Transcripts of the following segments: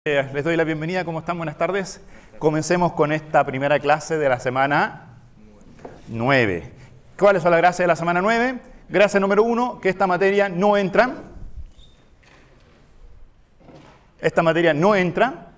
Les doy la bienvenida, ¿cómo están? Buenas tardes. Comencemos con esta primera clase de la semana 9. ¿Cuáles son las gracias de la semana 9? Gracia número 1, que esta materia no entra. Esta materia no entra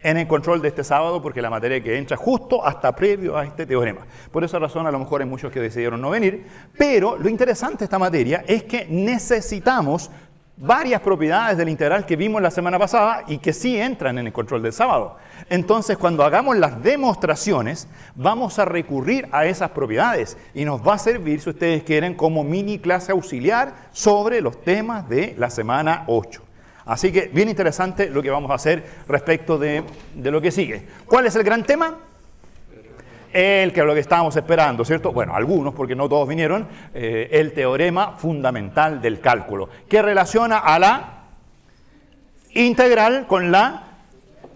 en el control de este sábado porque la materia que entra justo hasta previo a este teorema. Por esa razón a lo mejor hay muchos que decidieron no venir, pero lo interesante de esta materia es que necesitamos varias propiedades del integral que vimos la semana pasada y que sí entran en el control del sábado. Entonces, cuando hagamos las demostraciones, vamos a recurrir a esas propiedades y nos va a servir, si ustedes quieren, como mini clase auxiliar sobre los temas de la semana 8. Así que, bien interesante lo que vamos a hacer respecto de lo que sigue. ¿Cuál es el gran tema? El que es lo que estábamos esperando, ¿cierto? Bueno, algunos, porque no todos vinieron, el teorema fundamental del cálculo, que relaciona a la integral con la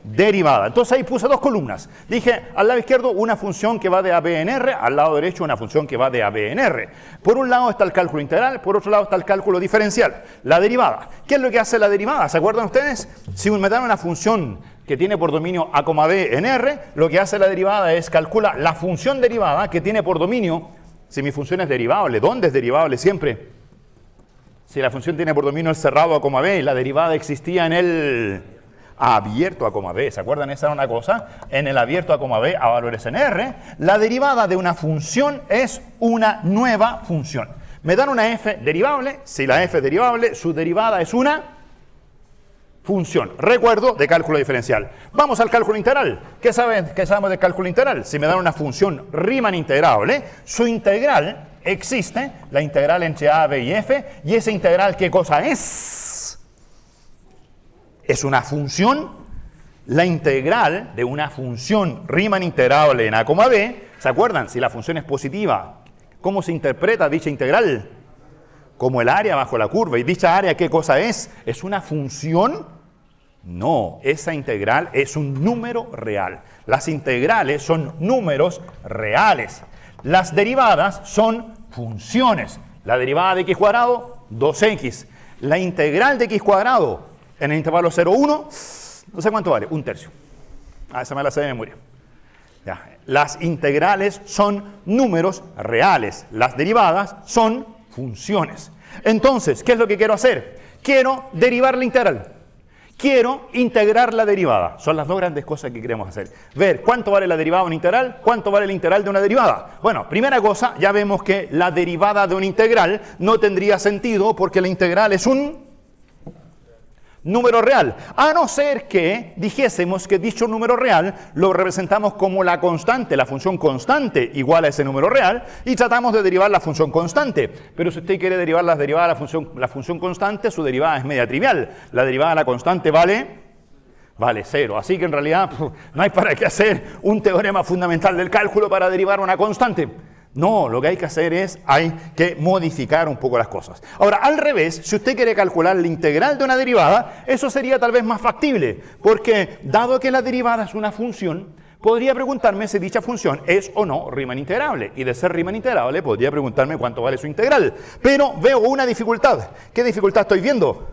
derivada. Entonces ahí puse dos columnas. Dije, al lado izquierdo una función que va de a b en r, al lado derecho una función que va de a b en r. Por un lado está el cálculo integral, por otro lado está el cálculo diferencial, la derivada. ¿Qué es lo que hace la derivada? ¿Se acuerdan ustedes? Si me dan una función que tiene por dominio a, b en r, lo que hace la derivada es calcula la función derivada que tiene por dominio, si mi función es derivable, ¿dónde es derivable siempre? Si la función tiene por dominio el cerrado a, b y la derivada existía en el abierto a, b, ¿se acuerdan? Esa era una cosa, en el abierto a, b a valores en r, la derivada de una función es una nueva función. Me dan una f derivable, si la f es derivable, su derivada es una función. Recuerdo de cálculo diferencial. Vamos al cálculo integral. ¿Qué sabemos del cálculo integral? Si me dan una función Riemann integrable, su integral existe, la integral entre a, b y f, y esa integral, ¿qué cosa es? Es una función. La integral de una función Riemann integrable en a, b, ¿se acuerdan? Si la función es positiva, ¿cómo se interpreta dicha integral? Como el área bajo la curva. ¿Y dicha área qué cosa es? ¿Es una función? No, esa integral es un número real. Las integrales son números reales. Las derivadas son funciones. La derivada de x cuadrado, 2x. La integral de x cuadrado en el intervalo 0, 1, no sé cuánto vale, 1/3. Esa me la sé de memoria. Ya. Las integrales son números reales. Las derivadas son funciones. Entonces, ¿qué es lo que quiero hacer? Quiero derivar la integral. Quiero integrar la derivada. Son las dos grandes cosas que queremos hacer. Ver cuánto vale la derivada de una integral, cuánto vale la integral de una derivada. Bueno, primera cosa, ya vemos que la derivada de una integral no tendría sentido porque la integral es un número real. A no ser que dijésemos que dicho número real lo representamos como la constante, la función constante igual a ese número real, y tratamos de derivar la función constante. Pero si usted quiere derivar la derivada de la función constante, su derivada es media trivial. La derivada de la constante vale 0. Así que en realidad no hay para qué hacer un teorema fundamental del cálculo para derivar una constante. No, lo que hay que hacer es, hay que modificar un poco las cosas. Ahora, al revés, si usted quiere calcular la integral de una derivada, eso sería tal vez más factible, porque dado que la derivada es una función, podría preguntarme si dicha función es o no Riemann integrable. Y de ser Riemann integrable, podría preguntarme cuánto vale su integral. Pero veo una dificultad. ¿Qué dificultad estoy viendo?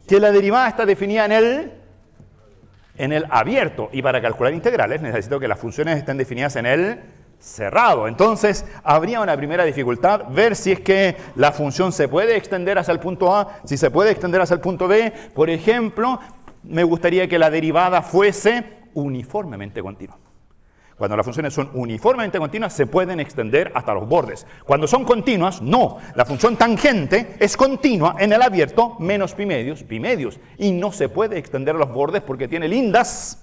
Que la derivada está definida en el abierto. Y para calcular integrales necesito que las funciones estén definidas en el cerrado. Entonces, habría una primera dificultad, ver si es que la función se puede extender hacia el punto A, si se puede extender hacia el punto B. Por ejemplo, me gustaría que la derivada fuese uniformemente continua. Cuando las funciones son uniformemente continuas, se pueden extender hasta los bordes. Cuando son continuas, no. La función tangente es continua en el abierto menos pi medios, y no se puede extender a los bordes porque tiene lindas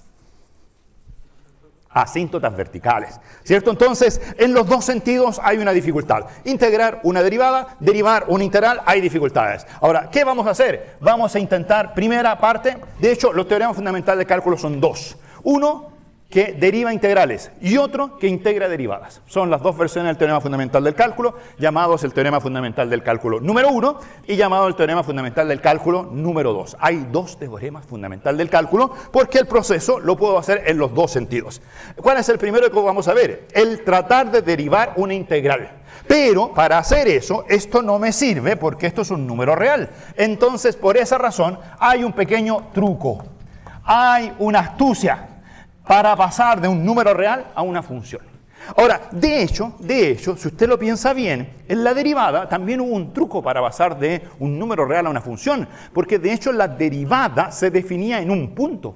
asíntotas verticales, ¿cierto? Entonces, en los dos sentidos hay una dificultad. Integrar una derivada, derivar una integral, hay dificultades. Ahora, ¿qué vamos a hacer? Vamos a intentar, primera parte, de hecho, los teoremas fundamentales de cálculo son dos. Uno, que deriva integrales y otro que integra derivadas. Son las dos versiones del teorema fundamental del cálculo, llamados el teorema fundamental del cálculo número 1 y llamado el teorema fundamental del cálculo número 2. Hay dos teoremas fundamentales del cálculo porque el proceso lo puedo hacer en los dos sentidos. ¿Cuál es el primero que vamos a ver? El tratar de derivar una integral. Pero para hacer eso, esto no me sirve porque esto es un número real. Entonces, por esa razón, hay un pequeño truco. Hay una astucia para pasar de un número real a una función. Ahora, de hecho, si usted lo piensa bien, en la derivada también hubo un truco para pasar de un número real a una función, porque de hecho la derivada se definía en un punto.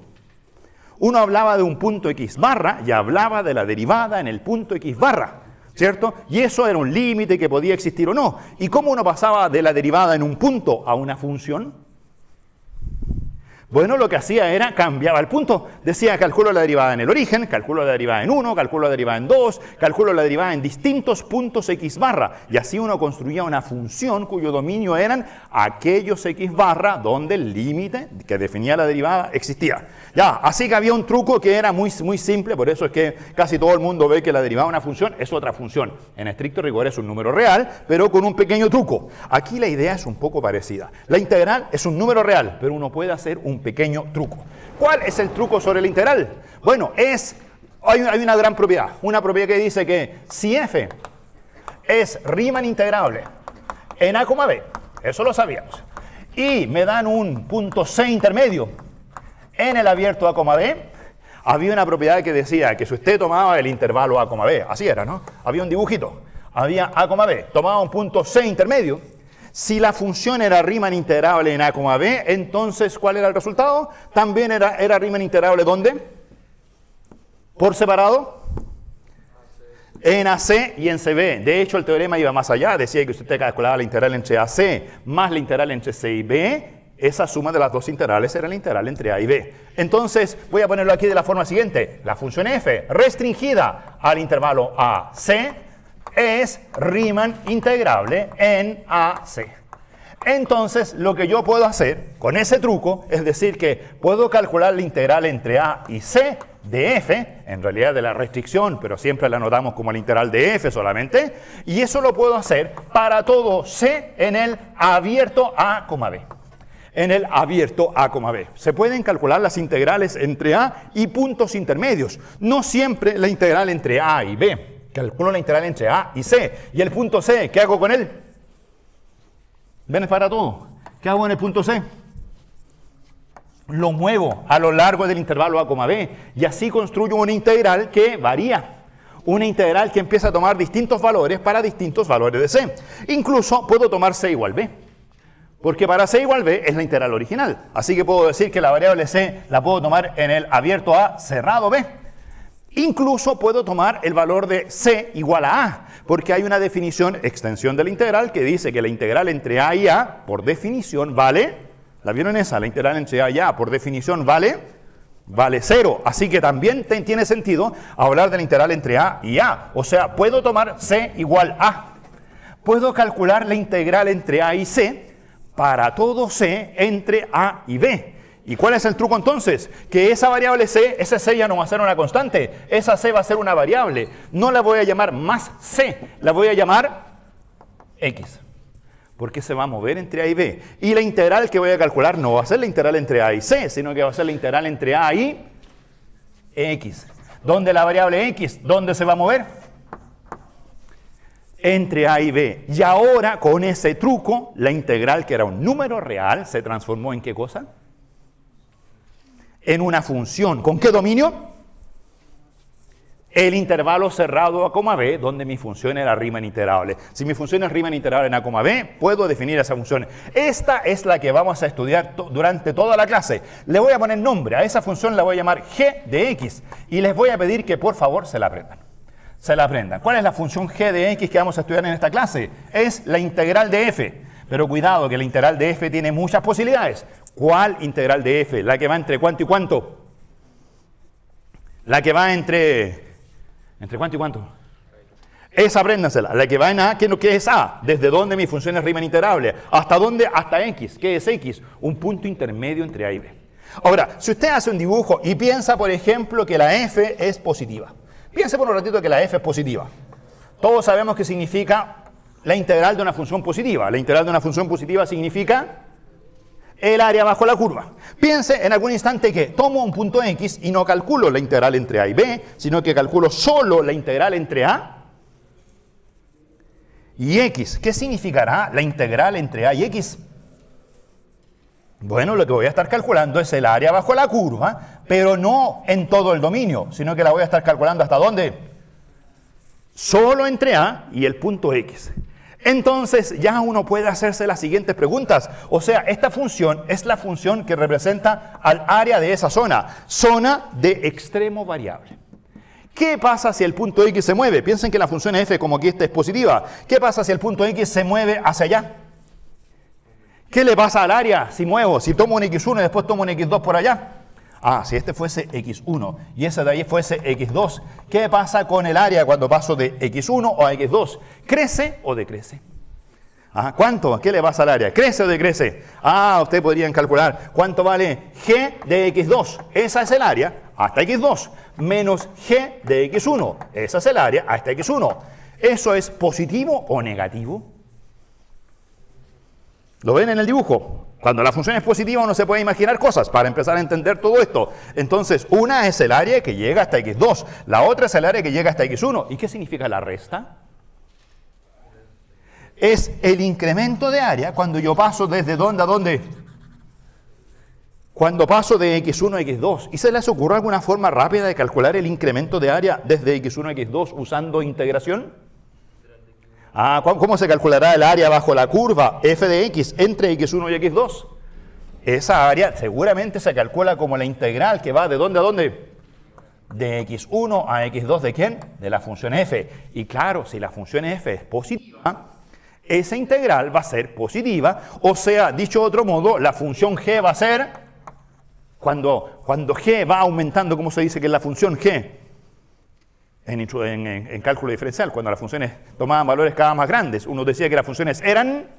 Uno hablaba de un punto x barra y hablaba de la derivada en el punto x barra, ¿cierto? Y eso era un límite que podía existir o no. ¿Y cómo uno pasaba de la derivada en un punto a una función? Bueno, lo que hacía era cambiaba el punto. Decía, calculo la derivada en el origen, calculo la derivada en 1, calculo la derivada en 2, calculo la derivada en distintos puntos x barra. Y así uno construía una función cuyo dominio eran aquellos x barra donde el límite que definía la derivada existía. Ya, así que había un truco que era muy simple, por eso es que casi todo el mundo ve que la derivada de una función es otra función. En estricto rigor es un número real, pero con un pequeño truco. Aquí la idea es un poco parecida. La integral es un número real, pero uno puede hacer un pequeño truco. ¿Cuál es el truco sobre la integral? Bueno, hay una gran propiedad. Una propiedad que dice que si f es Riemann integrable en a, b, eso lo sabíamos, y me dan un punto C intermedio en el abierto a, b, había una propiedad que decía que si usted tomaba el intervalo a, b, así era, ¿no? Había un dibujito, había a, b, tomaba un punto C intermedio. Si la función era Riemann integrable en a, b, entonces, ¿cuál era el resultado? También era Riemann integrable, ¿dónde? Por separado. En AC y en CB. De hecho, el teorema iba más allá. Decía que si usted calculaba la integral entre AC más la integral entre C y B, esa suma de las dos integrales era la integral entre A y B. Entonces, voy a ponerlo aquí de la forma siguiente. La función f restringida al intervalo AC es Riemann integrable en AC. Entonces, lo que yo puedo hacer con ese truco es decir que puedo calcular la integral entre A y C de f, en realidad de la restricción, pero siempre la anotamos como la integral de f solamente, y eso lo puedo hacer para todo C en el abierto A, b. En el abierto A, b. Se pueden calcular las integrales entre A y puntos intermedios, no siempre la integral entre A y B. Calculo la integral entre A y C. ¿Y el punto C? ¿Qué hago con él? ¿Ven para todo? ¿Qué hago en el punto C? Lo muevo a lo largo del intervalo A, B. Y así construyo una integral que varía. Una integral que empieza a tomar distintos valores para distintos valores de C. Incluso puedo tomar C igual B. Porque para C igual B es la integral original. Así que puedo decir que la variable C la puedo tomar en el abierto A cerrado B. Incluso puedo tomar el valor de C igual a A, porque hay una definición, extensión de la integral, que dice que la integral entre A y A, por definición, vale, ¿la vieron esa? La integral entre A y A, por definición, vale 0. Así que también tiene sentido hablar de la integral entre A y A. O sea, puedo tomar C igual a. Puedo calcular la integral entre A y C para todo C entre A y B. ¿Y cuál es el truco entonces? Que esa variable C, ese C ya no va a ser una constante, esa C va a ser una variable. No la voy a llamar más C, la voy a llamar X. Porque se va a mover entre A y B. Y la integral que voy a calcular no va a ser la integral entre A y C, sino que va a ser la integral entre A y X. ¿Dónde la variable X? ¿Dónde se va a mover? Entre A y B. Y ahora, con ese truco, la integral que era un número real, se transformó ¿en qué cosa? En una función. ¿Con qué dominio? El intervalo cerrado a, b, donde mi función era Riemann integrable. Si mi función es Riemann integrable en a, b, puedo definir esa función. Esta es la que vamos a estudiar durante toda la clase. Le voy a poner nombre. A esa función la voy a llamar g de x. Y les voy a pedir que por favor se la aprendan. Se la aprendan. ¿Cuál es la función g de x que vamos a estudiar en esta clase? Es la integral de f. Pero cuidado que la integral de f tiene muchas posibilidades. ¿Cuál integral de f? ¿La que va entre cuánto y cuánto? La que va entre cuánto y cuánto. Esa apréndansela. La que va en a, ¿qué es a? ¿Desde dónde mi función es Riemann integrable? ¿Hasta dónde? Hasta x. ¿Qué es x? Un punto intermedio entre a y b. Ahora, si usted hace un dibujo y piensa, por ejemplo, que la f es positiva. Piense por un ratito que la f es positiva. Todos sabemos que significa la integral de una función positiva. La integral de una función positiva significa el área bajo la curva. Piense en algún instante que tomo un punto X y no calculo la integral entre A y B, sino que calculo solo la integral entre A y X. ¿Qué significará la integral entre A y X? Bueno, lo que voy a estar calculando es el área bajo la curva, pero no en todo el dominio, sino que la voy a estar calculando ¿hasta dónde? Solo entre A y el punto X. Entonces ya uno puede hacerse las siguientes preguntas. O sea, esta función es la función que representa al área de esa zona. Zona de extremo variable. ¿Qué pasa si el punto X se mueve? Piensen que la función f, como aquí esta es positiva. ¿Qué pasa si el punto X se mueve hacia allá? ¿Qué le pasa al área si muevo? Si tomo un X1 y después tomo un X2 por allá. Si este fuese X1 y ese de ahí fuese X2, ¿qué pasa con el área cuando paso de X1 a X2? ¿Crece o decrece? ¿Cuánto? ¿Qué le pasa al área? ¿Crece o decrece? Ustedes podrían calcular cuánto vale G de X2. Esa es el área hasta X2 menos G de X1. Esa es el área hasta X1. ¿Eso es positivo o negativo? ¿Lo ven en el dibujo? Cuando la función es positiva uno se puede imaginar cosas para empezar a entender todo esto. Entonces, una es el área que llega hasta X2, la otra es el área que llega hasta X1. ¿Y qué significa la resta? Es el incremento de área cuando yo paso desde dónde a dónde. Cuando paso de X1 a X2. ¿Y se les ocurre alguna forma rápida de calcular el incremento de área desde X1 a X2 usando integración? ¿Cómo se calculará el área bajo la curva f de x entre x1 y x2? Esa área seguramente se calcula como la integral que va de dónde a dónde. De x1 a x2 ¿de quién? De la función f. Y claro, si la función f es positiva, esa integral va a ser positiva. O sea, dicho de otro modo, la función g va a ser, cuando g va aumentando, ¿cómo se dice que es la función g? En cálculo diferencial, cuando las funciones tomaban valores cada vez más grandes, uno decía que las funciones eran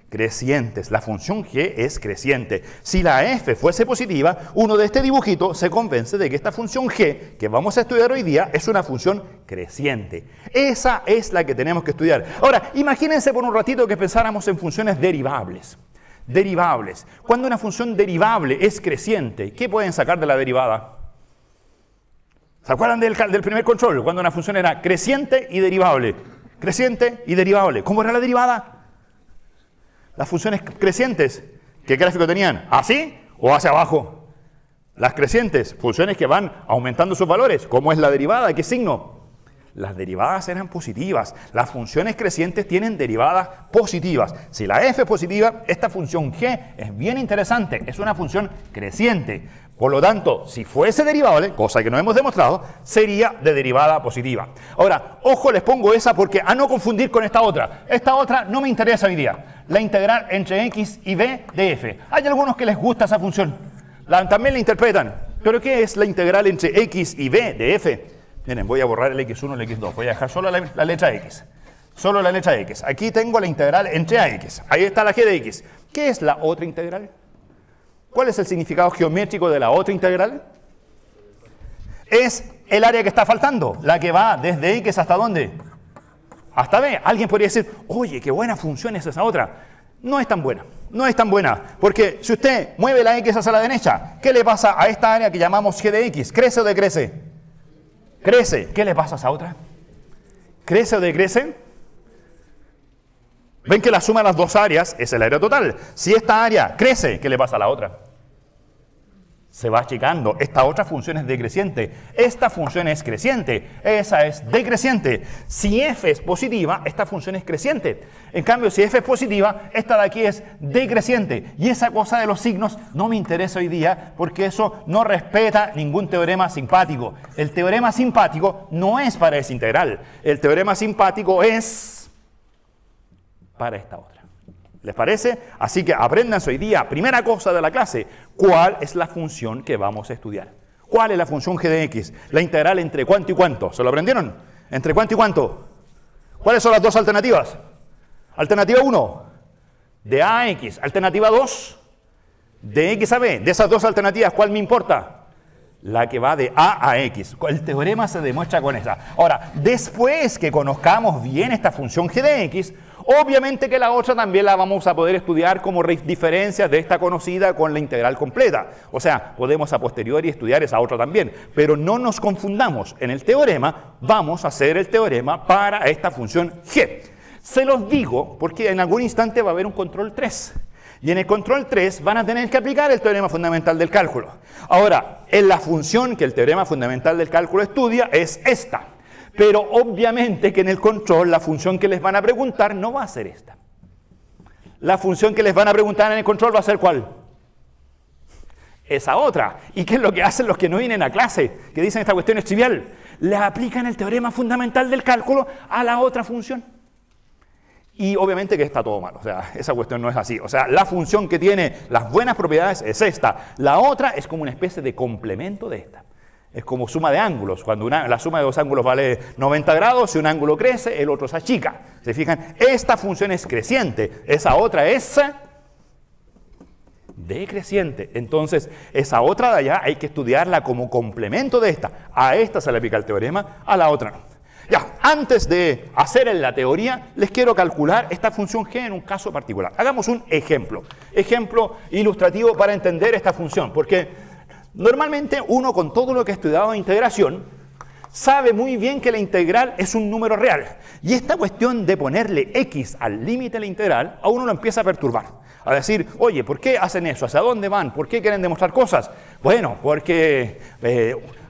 crecientes. La función g es creciente. Si la f fuese positiva, uno de este dibujito se convence de que esta función g, que vamos a estudiar hoy día, es una función creciente. Esa es la que tenemos que estudiar. Ahora, imagínense por un ratito que pensáramos en funciones derivables. Derivables. Cuando una función derivable es creciente, ¿qué pueden sacar de la derivada? ¿Se acuerdan del primer control? Cuando una función era creciente y derivable. Creciente y derivable. ¿Cómo era la derivada? Las funciones crecientes, ¿qué gráfico tenían? ¿Así o hacia abajo? Las crecientes, funciones que van aumentando sus valores. ¿Cómo es la derivada? ¿Qué signo? Las derivadas eran positivas. Las funciones crecientes tienen derivadas positivas. Si la f es positiva, esta función g es bien interesante. Es una función creciente. Por lo tanto, si fuese derivable, cosa que no hemos demostrado, sería de derivada positiva. Ahora, ojo, les pongo esa porque a no confundir con esta otra. Esta otra no me interesa hoy día. La integral entre x y b de f. Hay algunos que les gusta esa función. También la interpretan. ¿Pero qué es la integral entre x y b de f? Miren, voy a borrar el x1 y el x2. Voy a dejar solo la letra x. Solo la letra x. Aquí tengo la integral entre ax. Ahí está la g de x. ¿Qué es la otra integral? ¿Cuál es el significado geométrico de la otra integral? Es el área que está faltando, la que va desde x hasta ¿dónde? Hasta b. Alguien podría decir, oye, qué buena función es esa otra. No es tan buena, no es tan buena, porque si usted mueve la x hacia la derecha, ¿qué le pasa a esta área que llamamos g de x? ¿Crece o decrece? Crece. ¿Qué le pasa a esa otra? ¿Crece o decrece? Ven que la suma de las dos áreas es el área total. Si esta área crece, ¿qué le pasa a la otra? Se va achicando. Esta otra función es decreciente. Esta función es creciente. Esa es decreciente. Si f es positiva, esta función es creciente. En cambio, si f es positiva, esta de aquí es decreciente. Y esa cosa de los signos no me interesa hoy día porque eso no respeta ningún teorema simpático. El teorema simpático no es para esa integral. El teorema simpático es para esta otra. ¿Les parece? Así que apréndanse hoy día, primera cosa de la clase, ¿cuál es la función que vamos a estudiar? ¿Cuál es la función g de x? La integral entre cuánto y cuánto. ¿Se lo aprendieron? ¿Entre cuánto y cuánto? ¿Cuáles son las dos alternativas? Alternativa 1, de a a x. Alternativa 2, De X a B. De esas dos alternativas, ¿cuál me importa? La que va de A a X. El teorema se demuestra con esa. Ahora, después que conozcamos bien esta función g de X, obviamente que la otra también la vamos a poder estudiar como diferencias de esta conocida con la integral completa. O sea, podemos a posteriori estudiar esa otra también. Pero no nos confundamos. En el teorema vamos a hacer el teorema para esta función g. Se los digo porque en algún instante va a haber un control 3. Y en el control 3 van a tener que aplicar el teorema fundamental del cálculo. Ahora, en la función que el teorema fundamental del cálculo estudia es esta. Pero obviamente que en el control la función que les van a preguntar no va a ser esta. La función que les van a preguntar en el control va a ser ¿cuál? Esa otra. ¿Y qué es lo que hacen los que no vienen a clase? Que dicen esta cuestión es trivial. Le aplican el teorema fundamental del cálculo a la otra función. Y obviamente que está todo mal, o sea, esa cuestión no es así. O sea, la función que tiene las buenas propiedades es esta. La otra es como una especie de complemento de esta. Es como suma de ángulos. Cuando la suma de dos ángulos vale 90 grados, si un ángulo crece, el otro se achica. ¿Se fijan? Esta función es creciente, esa otra es decreciente. Entonces, esa otra de allá hay que estudiarla como complemento de esta. A esta se le aplica el teorema, a la otra no. Ya, antes de hacer en la teoría, les quiero calcular esta función g en un caso particular. Hagamos un ejemplo. Ejemplo ilustrativo para entender esta función. Porque normalmente uno con todo lo que ha estudiado de integración sabe muy bien que la integral es un número real. Y esta cuestión de ponerle x al límite de la integral a uno lo empieza a perturbar. A decir, oye, ¿por qué hacen eso? ¿Hacia dónde van? ¿Por qué quieren demostrar cosas? Bueno, porque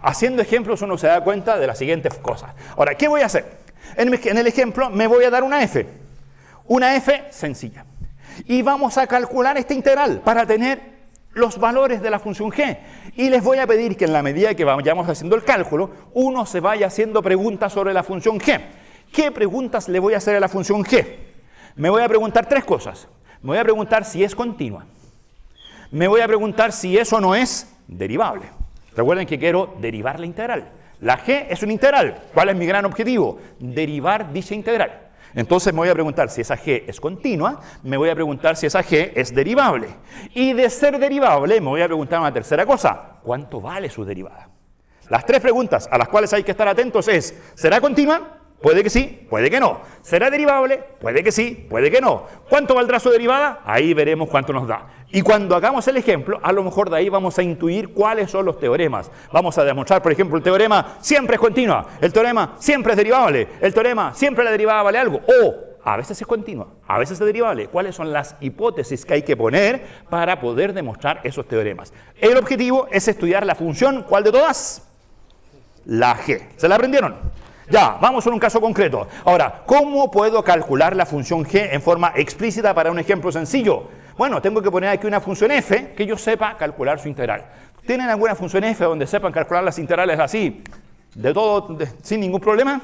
haciendo ejemplos uno se da cuenta de las siguientes cosas. Ahora, ¿qué voy a hacer? En el ejemplo me voy a dar una f. Una f sencilla. Y vamos a calcular esta integral para tener los valores de la función g. Y les voy a pedir que en la medida que vayamos haciendo el cálculo, uno se vaya haciendo preguntas sobre la función g. ¿Qué preguntas le voy a hacer a la función g? Me voy a preguntar tres cosas. Me voy a preguntar si es continua. Me voy a preguntar si eso no es derivable. Recuerden que quiero derivar la integral. La g es una integral. ¿Cuál es mi gran objetivo? Derivar dicha integral. Entonces me voy a preguntar si esa g es continua, me voy a preguntar si esa g es derivable. Y de ser derivable me voy a preguntar una tercera cosa. ¿Cuánto vale su derivada? Las tres preguntas a las cuales hay que estar atentos es, ¿será continua? Puede que sí, puede que no. ¿Será derivable? Puede que sí, puede que no. ¿Cuánto valdrá su derivada? Ahí veremos cuánto nos da. Y cuando hagamos el ejemplo, a lo mejor de ahí vamos a intuir cuáles son los teoremas. Vamos a demostrar, por ejemplo, el teorema siempre es continua, el teorema siempre es derivable, el teorema siempre la derivada vale algo, o a veces es continua, a veces es derivable. ¿Cuáles son las hipótesis que hay que poner para poder demostrar esos teoremas? El objetivo es estudiar la función, ¿cuál de todas? La g. ¿Se la aprendieron? Ya, vamos a un caso concreto. Ahora, ¿cómo puedo calcular la función g en forma explícita para un ejemplo sencillo? Bueno, tengo que poner aquí una función f que yo sepa calcular su integral. ¿Tienen alguna función f donde sepan calcular las integrales así, de todo, sin ningún problema?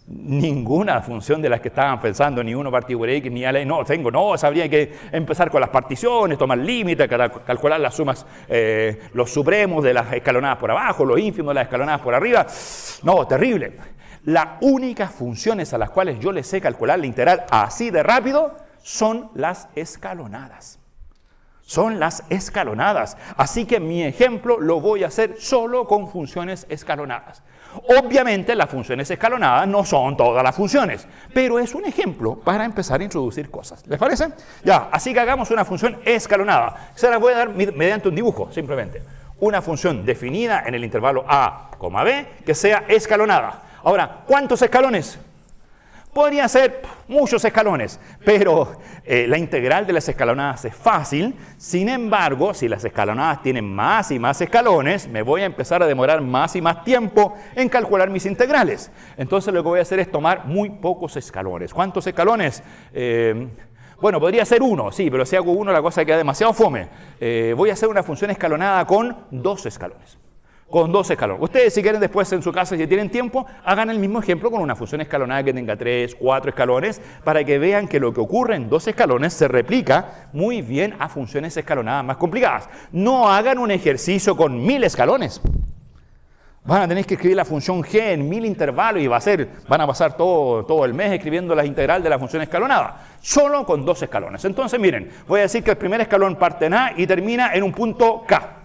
Ninguna función de las que estaban pensando, ni 1 partido por x, ni a no tengo, no, habría que empezar con las particiones, tomar límites, calcular las sumas, los supremos de las escalonadas por abajo, los ínfimos de las escalonadas por arriba. No, terrible. Las únicas funciones a las cuales yo les sé calcular la integral así de rápido son las escalonadas. Son las escalonadas. Así que mi ejemplo lo voy a hacer solo con funciones escalonadas. Obviamente las funciones escalonadas no son todas las funciones, pero es un ejemplo para empezar a introducir cosas. ¿Les parece? Ya, así que hagamos una función escalonada. Se la voy a dar mediante un dibujo, simplemente. Una función definida en el intervalo a, b, que sea escalonada. Ahora, ¿cuántos escalones? Podría ser muchos escalones, pero la integral de las escalonadas es fácil. Sin embargo, si las escalonadas tienen más y más escalones, me voy a empezar a demorar más y más tiempo en calcular mis integrales. Entonces lo que voy a hacer es tomar muy pocos escalones. ¿Cuántos escalones? Bueno, podría ser uno, sí, pero si hago uno la cosa queda demasiado fome. Voy a hacer una función escalonada con 2 escalones. Con 2 escalones. Ustedes si quieren después en su casa, si tienen tiempo, hagan el mismo ejemplo con una función escalonada que tenga 3, 4 escalones, para que vean que lo que ocurre en 2 escalones se replica muy bien a funciones escalonadas más complicadas. No hagan un ejercicio con 1000 escalones. Van a tener que escribir la función g en 1000 intervalos y van a pasar todo el mes escribiendo la integral de la función escalonada, solo con 2 escalones. Entonces, miren, voy a decir que el primer escalón parte en A y termina en un punto K.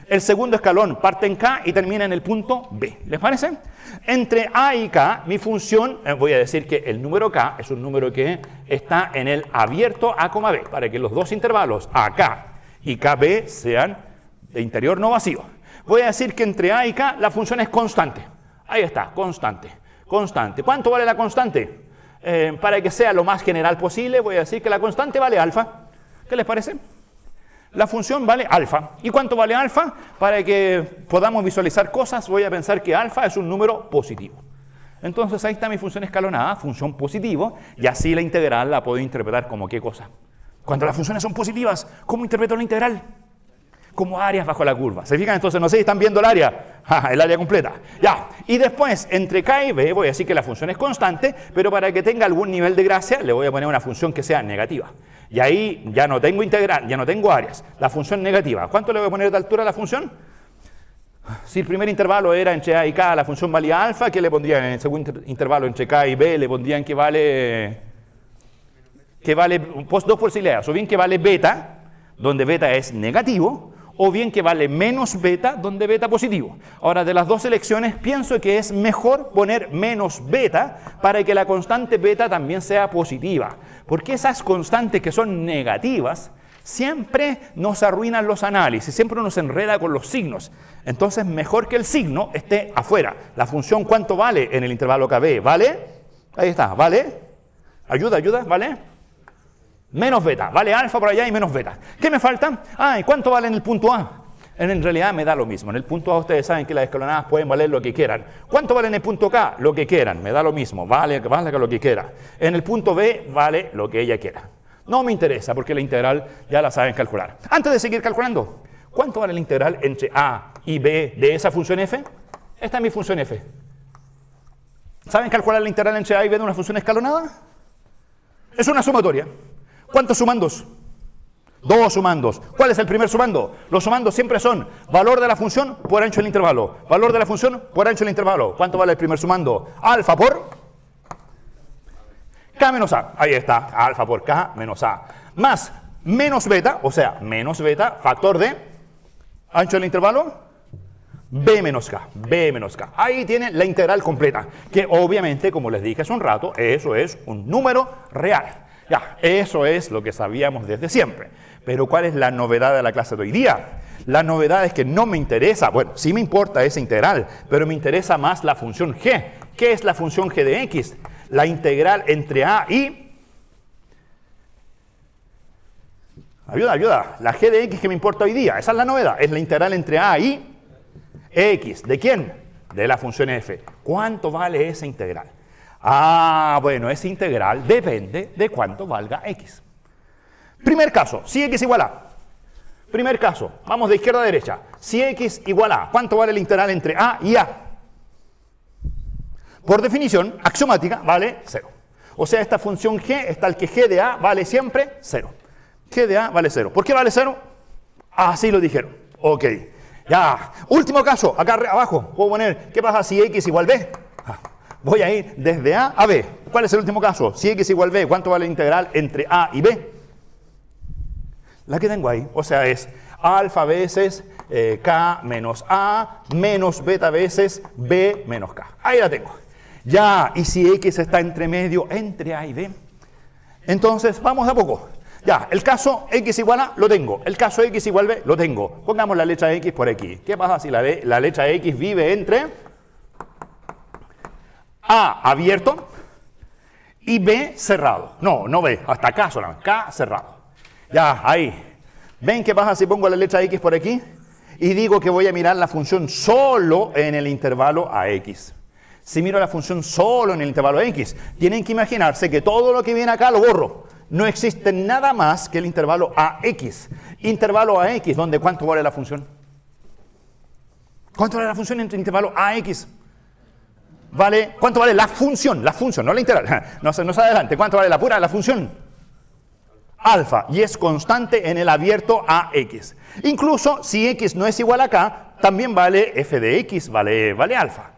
El segundo escalón parte en K y termina en el punto B. ¿Les parece? Entre A y K, mi función, voy a decir que el número K es un número que está en el abierto A, B, para que los dos intervalos AK y KB sean de interior no vacío. Voy a decir que entre A y K la función es constante. Ahí está, constante. Constante. ¿Cuánto vale la constante? Para que sea lo más general posible, voy a decir que la constante vale alfa. ¿Qué les parece? La función vale alfa. ¿Y cuánto vale alfa? Para que podamos visualizar cosas, voy a pensar que alfa es un número positivo. Entonces ahí está mi función escalonada, función positivo, y así la integral la puedo interpretar como ¿qué cosa? Cuando las funciones son positivas, ¿cómo interpreto la integral? Como áreas bajo la curva. ¿Se fijan? Entonces, no sé si están viendo el área. El área completa. Ya. Y después, entre K y B, voy a decir que la función es constante, pero para que tenga algún nivel de gracia, le voy a poner una función que sea negativa. Y ahí ya no tengo integral, ya no tengo áreas. La función negativa. ¿Cuánto le voy a poner de altura a la función? Si el primer intervalo era entre A y K, la función valía alfa, ¿qué le pondrían en el segundo intervalo entre K y B? Le pondrían que vale dos posibilidades. O bien que vale beta, donde beta es negativo, o bien que vale menos beta, donde beta positivo. Ahora, de las dos elecciones, pienso que es mejor poner menos beta para que la constante beta también sea positiva. Porque esas constantes que son negativas siempre nos arruinan los análisis, siempre nos enreda con los signos. Entonces, mejor que el signo esté afuera. La función, ¿cuánto vale en el intervalo KB? ¿Vale? Ahí está, ¿vale? Ayuda, ¿vale? Menos beta, vale alfa por allá y menos beta. ¿Qué me falta? ¿Y cuánto vale en el punto A? En realidad me da lo mismo. En el punto A ustedes saben que las escalonadas pueden valer lo que quieran. ¿Cuánto vale en el punto K? Lo que quieran, me da lo mismo, vale lo que quiera. En el punto B vale lo que ella quiera. No me interesa porque la integral ya la saben calcular. Antes de seguir calculando, ¿cuánto vale la integral entre A y B de esa función f? Esta es mi función f. ¿Saben calcular la integral entre A y B de una función escalonada? Es una sumatoria. ¿Cuántos sumandos? 2 sumandos. ¿Cuál es el primer sumando? Los sumandos siempre son valor de la función por ancho del intervalo. Valor de la función por ancho del intervalo. ¿Cuánto vale el primer sumando? Alfa por K menos A. Ahí está. Alfa por K menos A. Más menos beta, o sea, menos beta, factor de ancho del intervalo, B menos K. B menos K. Ahí tiene la integral completa. Que obviamente, como les dije hace un rato, eso es un número real. Ya, eso es lo que sabíamos desde siempre. Pero ¿cuál es la novedad de la clase de hoy día? La novedad es que no me interesa, bueno, sí me importa esa integral, pero me interesa más la función g. ¿Qué es la función g de x? La integral entre a y... Ayuda. La g de x que me importa hoy día, esa es la novedad. Es la integral entre a y x. ¿De quién? De la función f. ¿Cuánto vale esa integral? Bueno, esa integral depende de cuánto valga x. Primer caso, si x igual a. Primer caso, vamos de izquierda a derecha. Si x igual a, ¿cuánto vale la integral entre a y a? Por definición axiomática, vale 0. O sea, esta función g es tal que g de a vale siempre 0. G de a vale 0. ¿Por qué vale 0? Así lo dijeron. Ok. Ya. Último caso, acá abajo. Puedo poner, ¿qué pasa si x igual b? Voy a ir desde A a B. ¿Cuál es el último caso? Si x igual b, ¿cuánto vale la integral entre A y B? La que tengo ahí. O sea, es alfa veces K menos A menos beta veces B menos K. Ahí la tengo. Ya, y si x está entre medio, entre A y B. Entonces, vamos de a poco. Ya, el caso x igual a, lo tengo. El caso x igual b, lo tengo. Pongamos la letra x por x. ¿Qué pasa si la letra x vive entre A abierto y B cerrado? No B, hasta acá solamente, K cerrado. Ya, ahí. ¿Ven qué pasa si pongo la letra X por aquí? Y digo que voy a mirar la función solo en el intervalo AX. Si miro la función solo en el intervalo X, tienen que imaginarse que todo lo que viene acá lo borro. No existe nada más que el intervalo AX. Intervalo AX, donde ¿cuánto vale la función? ¿Cuánto vale la función entre el intervalo AX? ¿Vale? ¿Cuánto vale la función? La función, no la integral. No se adelante. ¿Cuánto vale la función? Alfa. Y es constante en el abierto AX. Incluso si X no es igual a K, también vale f de x, vale alfa.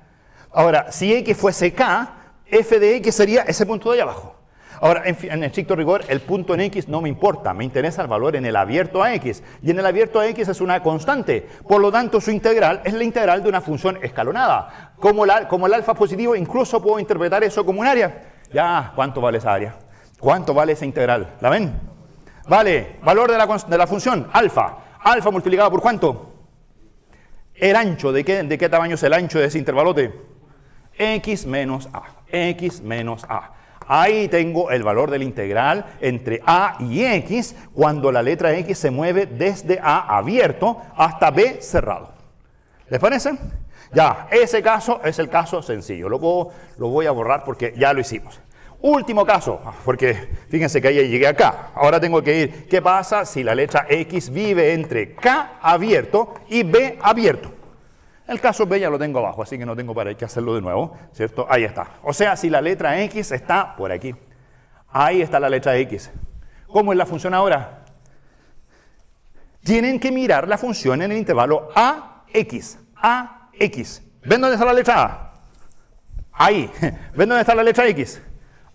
Ahora, si x fuese k, f de x sería ese punto de ahí abajo. Ahora, en estricto rigor, el punto en x no me importa, me interesa el valor en el abierto a x. Y en el abierto a x es una constante, por lo tanto su integral es la integral de una función escalonada. Como el alfa positivo, incluso puedo interpretar eso como un área. Ya, ¿cuánto vale esa área? ¿Cuánto vale esa integral? ¿La ven? Vale, valor de la función, alfa. Alfa multiplicado por ¿cuánto? El ancho, ¿de qué tamaño es el ancho de ese intervalote? X menos a, x menos a. Ahí tengo el valor de la integral entre a y x cuando la letra x se mueve desde a abierto hasta b cerrado. ¿Les parece? Ya, ese caso es el caso sencillo. Lo voy a borrar porque ya lo hicimos. Último caso, porque fíjense que ahí llegué acá. Ahora tengo que ir, ¿qué pasa si la letra x vive entre k abierto y b abierto? El caso B ya lo tengo abajo, así que no tengo para qué hacerlo de nuevo, ¿cierto? Ahí está. O sea, si la letra X está por aquí, ahí está la letra X. ¿Cómo es la función ahora? Tienen que mirar la función en el intervalo AX. AX. ¿Ven dónde está la letra A? Ahí. ¿Ven dónde está la letra X?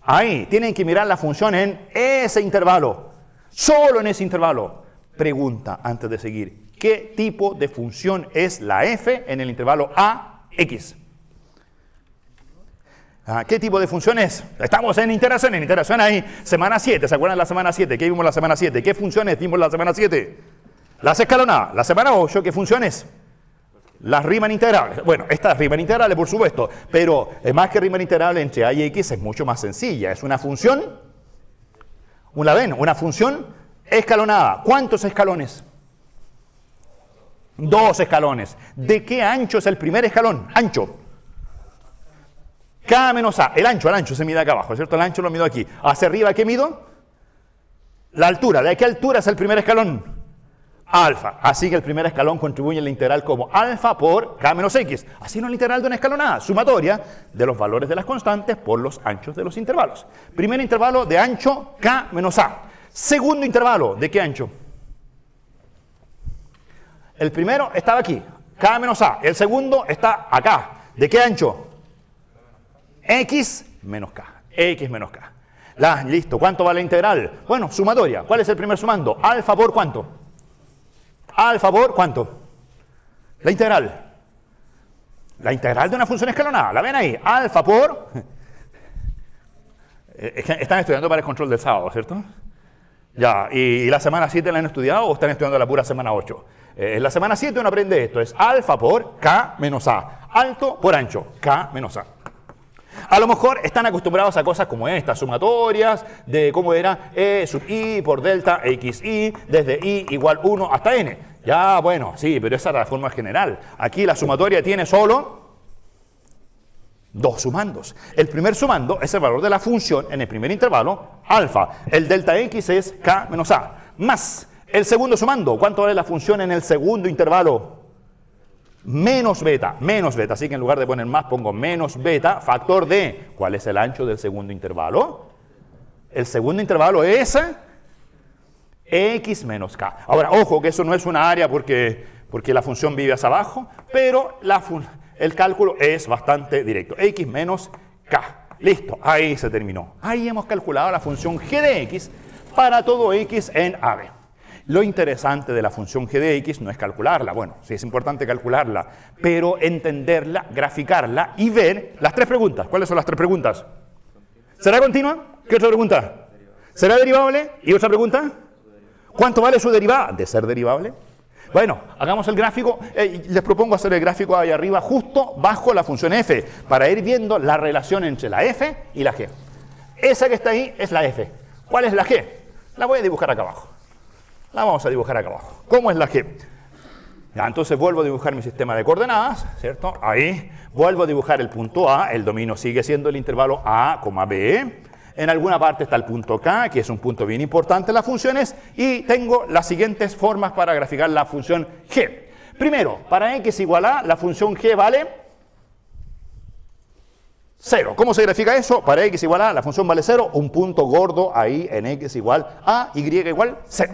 Ahí. Tienen que mirar la función en ese intervalo. Solo en ese intervalo. Pregunta antes de seguir. ¿Qué tipo de función es la f en el intervalo AX? ¿Qué tipo de función es? Estamos en iteración ahí, semana 7, ¿se acuerdan de la semana 7? ¿Qué vimos la semana 7? ¿Qué funciones vimos la semana 7? Las escalonadas. La semana 8, ¿qué funciones? Las Riemann integrales. Bueno, estas Riemann integrales, por supuesto, pero más que Riemann integrable entre a y x es mucho más sencilla. Es una función, una función escalonada. ¿Cuántos escalones? 2 escalones. ¿De qué ancho es el primer escalón? Ancho. K menos A. El ancho se mide acá abajo, ¿cierto? El ancho lo mido aquí. Hacia arriba, ¿qué mido? La altura. ¿De qué altura es el primer escalón? Alfa. Así que el primer escalón contribuye en la integral como alfa por K menos X. Así no es la integral de una escalonada. Sumatoria de los valores de las constantes por los anchos de los intervalos. Primer intervalo de ancho K menos A. Segundo intervalo, ¿de qué ancho? El primero estaba aquí, K menos A. El segundo está acá. ¿De qué ancho? X menos K. X menos K. Listo. ¿Cuánto vale la integral? Bueno, sumatoria. ¿Cuál es el primer sumando? Alfa por ¿cuánto? Alfa por ¿cuánto? La integral. La integral de una función escalonada. ¿La ven ahí? Alfa por... Están estudiando para el control del sábado, ¿cierto? Ya. ¿Y la semana 7 la han estudiado o están estudiando la pura semana 8? En la semana 7 uno aprende esto, es alfa por K menos A, alto por ancho, K menos A. A lo mejor están acostumbrados a cosas como estas, sumatorias, de cómo era E sub I por delta XI, desde I igual 1 hasta N. Ya, bueno, sí, pero esa es la forma general. Aquí la sumatoria tiene solo 2 sumandos. El primer sumando es el valor de la función en el primer intervalo, alfa. El delta X es K menos A, más el segundo sumando. ¿Cuánto vale la función en el segundo intervalo? Menos beta, así que en lugar de poner más pongo menos beta, factor de, ¿cuál es el ancho del segundo intervalo? El segundo intervalo es x menos k. Ahora, ojo que eso no es una área porque la función vive hacia abajo, pero el cálculo es bastante directo, x menos k. Listo, ahí se terminó. Ahí hemos calculado la función g de x para todo x en AB. Lo interesante de la función g de x no es calcularla, bueno, sí es importante calcularla, pero entenderla, graficarla y ver las 3 preguntas. ¿Cuáles son las 3 preguntas? ¿Será continua? ¿Qué otra pregunta? ¿Será derivable? ¿Y otra pregunta? ¿Cuánto vale su derivada? ¿De ser derivable? Bueno, hagamos el gráfico. Les propongo hacer el gráfico ahí arriba, justo bajo la función f, para ir viendo la relación entre la f y la g. Esa que está ahí es la f. ¿Cuál es la g? La voy a dibujar acá abajo. La vamos a dibujar acá abajo. ¿Cómo es la g? Ya, entonces vuelvo a dibujar mi sistema de coordenadas, ¿cierto? Ahí. Vuelvo a dibujar el punto A. El dominio sigue siendo el intervalo A, B. En alguna parte está el punto K, que es un punto bien importante en las funciones. Y tengo las siguientes formas para graficar la función g. Primero, para x igual a, la función g vale 0. ¿Cómo se grafica eso? Para x igual a, la función vale 0. Un punto gordo ahí en x igual a, y igual 0.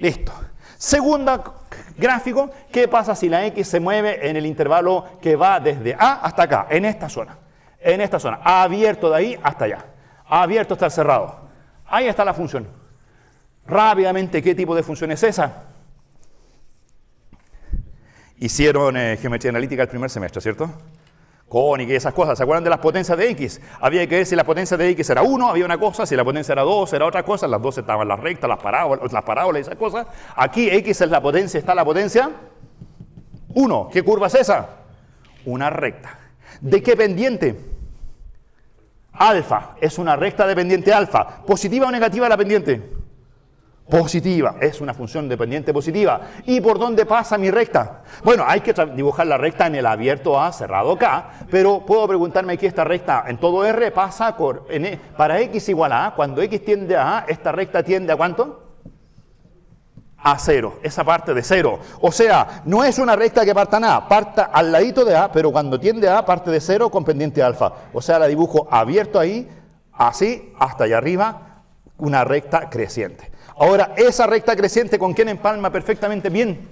Listo. Segundo gráfico, ¿qué pasa si la X se mueve en el intervalo que va desde A hasta acá, en esta zona? En esta zona, abierto de ahí hasta allá, abierto hasta el cerrado. Ahí está la función. Rápidamente, ¿qué tipo de función es esa? Hicieron geometría analítica el primer semestre, ¿cierto? Cónica y esas cosas. ¿Se acuerdan de las potencias de X? Había que ver si la potencia de X era 1, había una cosa, si la potencia era 2, era otra cosa. Las dos estaban las rectas, las parábolas y esas cosas. Aquí X es la potencia, está la potencia 1. ¿Qué curva es esa? Una recta. ¿De qué pendiente? Alfa. Es una recta de pendiente alfa. ¿Positiva o negativa la pendiente? Positiva, es una función de pendiente positiva. ¿Y por dónde pasa mi recta? Bueno, hay que dibujar la recta en el abierto A, cerrado K, pero puedo preguntarme aquí, esta recta en todo R pasa para X igual a A. Cuando X tiende a A, esta recta tiende a ¿cuánto? A 0, esa parte de 0. O sea, no es una recta que parta en A, parta al ladito de A, pero cuando tiende a A parte de 0 con pendiente alfa. O sea, la dibujo abierto ahí, así, hasta allá arriba, una recta creciente. Ahora, esa recta creciente, ¿con quién empalma perfectamente bien?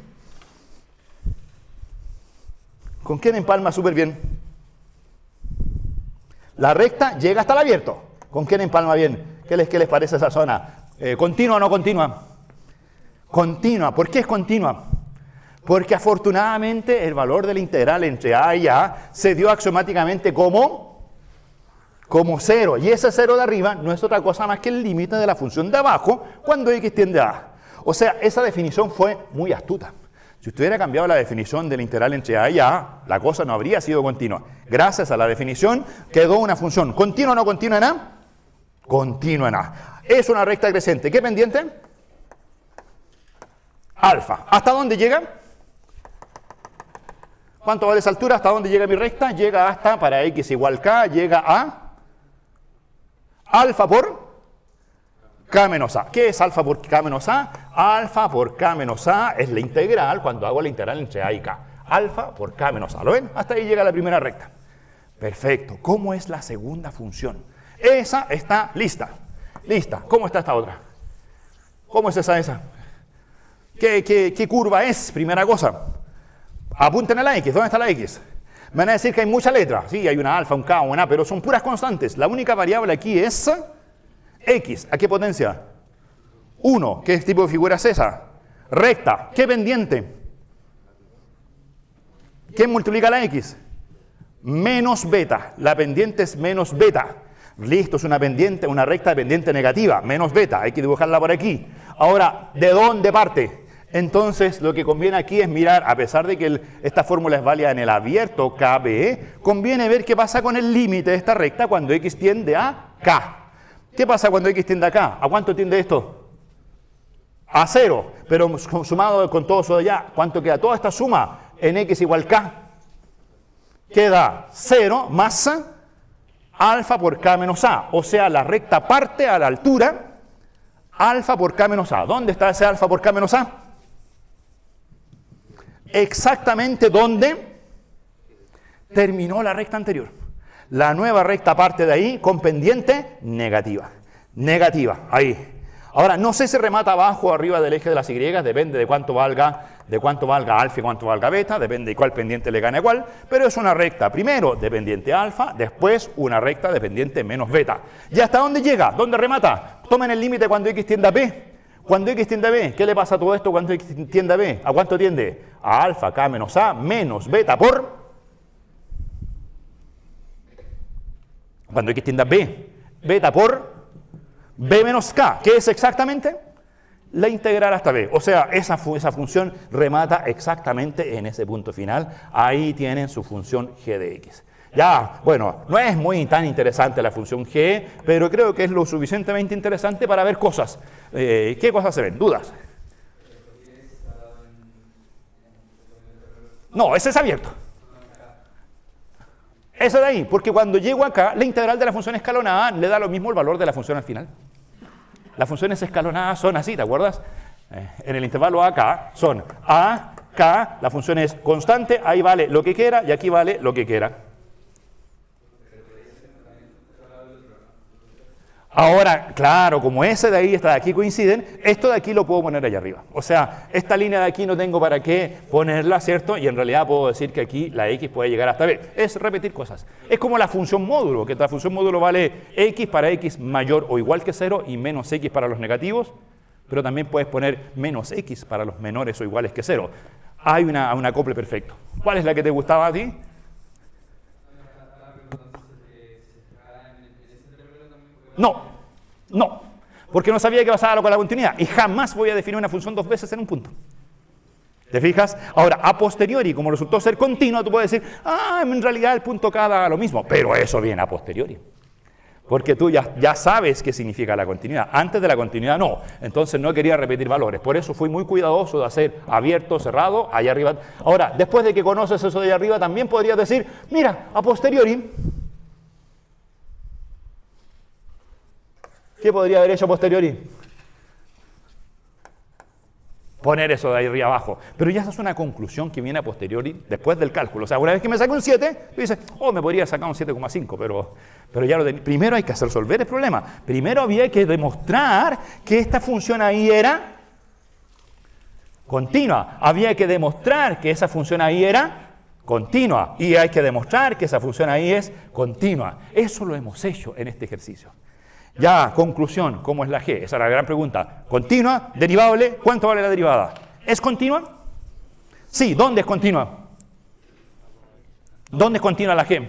¿Con quién empalma súper bien? La recta llega hasta el abierto. ¿Con quién empalma bien? ¿Qué les parece esa zona? ¿Continua o no continua? Continua. ¿Por qué es continua? Porque afortunadamente el valor de la integral entre A y A se dio axiomáticamente como 0, y ese 0 de arriba no es otra cosa más que el límite de la función de abajo cuando X tiende a A. O sea, esa definición fue muy astuta. Si usted hubiera cambiado la definición de la integral entre A y A, la cosa no habría sido continua. Gracias a la definición quedó una función continua o no continua en A. Continua en A. Es una recta creciente. ¿Qué pendiente? Alfa. ¿Hasta dónde llega? ¿Cuánto vale esa altura? ¿Hasta dónde llega mi recta? Llega hasta, para X igual K, llega a alfa por K menos A. ¿Qué es alfa por K menos A? Alfa por K menos A es la integral cuando hago la integral entre A y K. Alfa por K menos A. ¿Lo ven? Hasta ahí llega la primera recta. Perfecto. ¿Cómo es la segunda función? Esa está lista. Lista. ¿Cómo está esta otra? ¿Cómo es esa? ¿Qué curva es? Primera cosa. Apunten a la X. ¿Dónde está la X? Me van a decir que hay muchas letras. Sí, hay una alfa, un K, una A, pero son puras constantes. La única variable aquí es X. ¿A qué potencia? 1. ¿Qué tipo de figura es esa? Recta. ¿Qué pendiente? ¿Qué multiplica la X? Menos beta. La pendiente es menos beta. Listo, es una pendiente, una recta de pendiente negativa. Menos beta. Hay que dibujarla por aquí. Ahora, ¿de dónde parte? Entonces, lo que conviene aquí es mirar, a pesar de que esta fórmula es válida en el abierto KB, conviene ver qué pasa con el límite de esta recta cuando X tiende a K. ¿Qué pasa cuando X tiende a K? ¿A cuánto tiende esto? A 0. Pero sumado con todo eso de allá, ¿cuánto queda? Toda esta suma en X igual K. Queda 0 más alfa por K menos A. O sea, la recta parte a la altura alfa por K menos A. ¿Dónde está ese alfa por K menos A? Exactamente donde terminó la recta anterior. La nueva recta parte de ahí con pendiente negativa. Negativa, ahí. Ahora, no sé si remata abajo o arriba del eje de las Y, depende de cuánto valga alfa y cuánto valga beta, depende de cuál pendiente le gane cuál, pero es una recta, primero de pendiente alfa, después una recta de pendiente menos beta. ¿Y hasta dónde llega? ¿Dónde remata? Tomen el límite cuando X tiende a B. Cuando X tiende a B, ¿qué le pasa a todo esto cuando X tiende a B? ¿A cuánto tiende? A alfa, K menos A, menos beta por... Cuando X tiende a B, beta por B menos K, ¿qué es exactamente? La integral hasta B. O sea, esa función remata exactamente en ese punto final. Ahí tienen su función g de X. Ya, bueno, no es tan interesante la función g, pero creo que es lo suficientemente interesante para ver cosas. ¿Qué cosas se ven? ¿Dudas? No, ese es abierto. Ese de ahí, porque cuando llego acá, la integral de la función escalonada le da lo mismo el valor de la función al final. Las funciones escalonadas son así, ¿te acuerdas? En el intervalo AK son A, K, la función es constante, ahí vale lo que quiera y aquí vale lo que quiera. Ahora, claro, como ese de ahí y esta de aquí coinciden, esto de aquí lo puedo poner allá arriba. O sea, esta línea de aquí no tengo para qué ponerla, ¿cierto? Y en realidad puedo decir que aquí la x puede llegar hasta b. Es repetir cosas. Es como la función módulo, que la función módulo vale x para x mayor o igual que 0 y menos x para los negativos, pero también puedes poner menos x para los menores o iguales que 0. Hay un acople perfecto. ¿Cuál es la que te gustaba a ti? No, porque no sabía que pasaba con la continuidad y jamás voy a definir una función dos veces en un punto. ¿Te fijas? Ahora, a posteriori, como resultó ser continua, tú puedes decir, en realidad el punto K da lo mismo, pero eso viene a posteriori. Porque tú ya sabes qué significa la continuidad. Antes de la continuidad no, entonces no quería repetir valores. Por eso fui muy cuidadoso de hacer abierto, cerrado, allá arriba. Ahora, después de que conoces eso de allá arriba, también podrías decir, mira, a posteriori, ¿qué podría haber hecho a posteriori? Poner eso de ahí arriba abajo. Pero ya esa es una conclusión que viene a posteriori después del cálculo. O sea, una vez que me saco un 7, tú dices, me podría sacar un 7,5, pero ya lo tenía. Primero hay que resolver el problema. Primero había que demostrar que esta función ahí era continua. Había que demostrar que esa función ahí era continua. Y hay que demostrar que esa función ahí es continua. Eso lo hemos hecho en este ejercicio. Ya, conclusión, ¿cómo es la g? Esa es la gran pregunta. ¿Continua? ¿Derivable? ¿Cuánto vale la derivada? ¿Es continua? Sí, ¿dónde es continua? ¿Dónde es continua la g?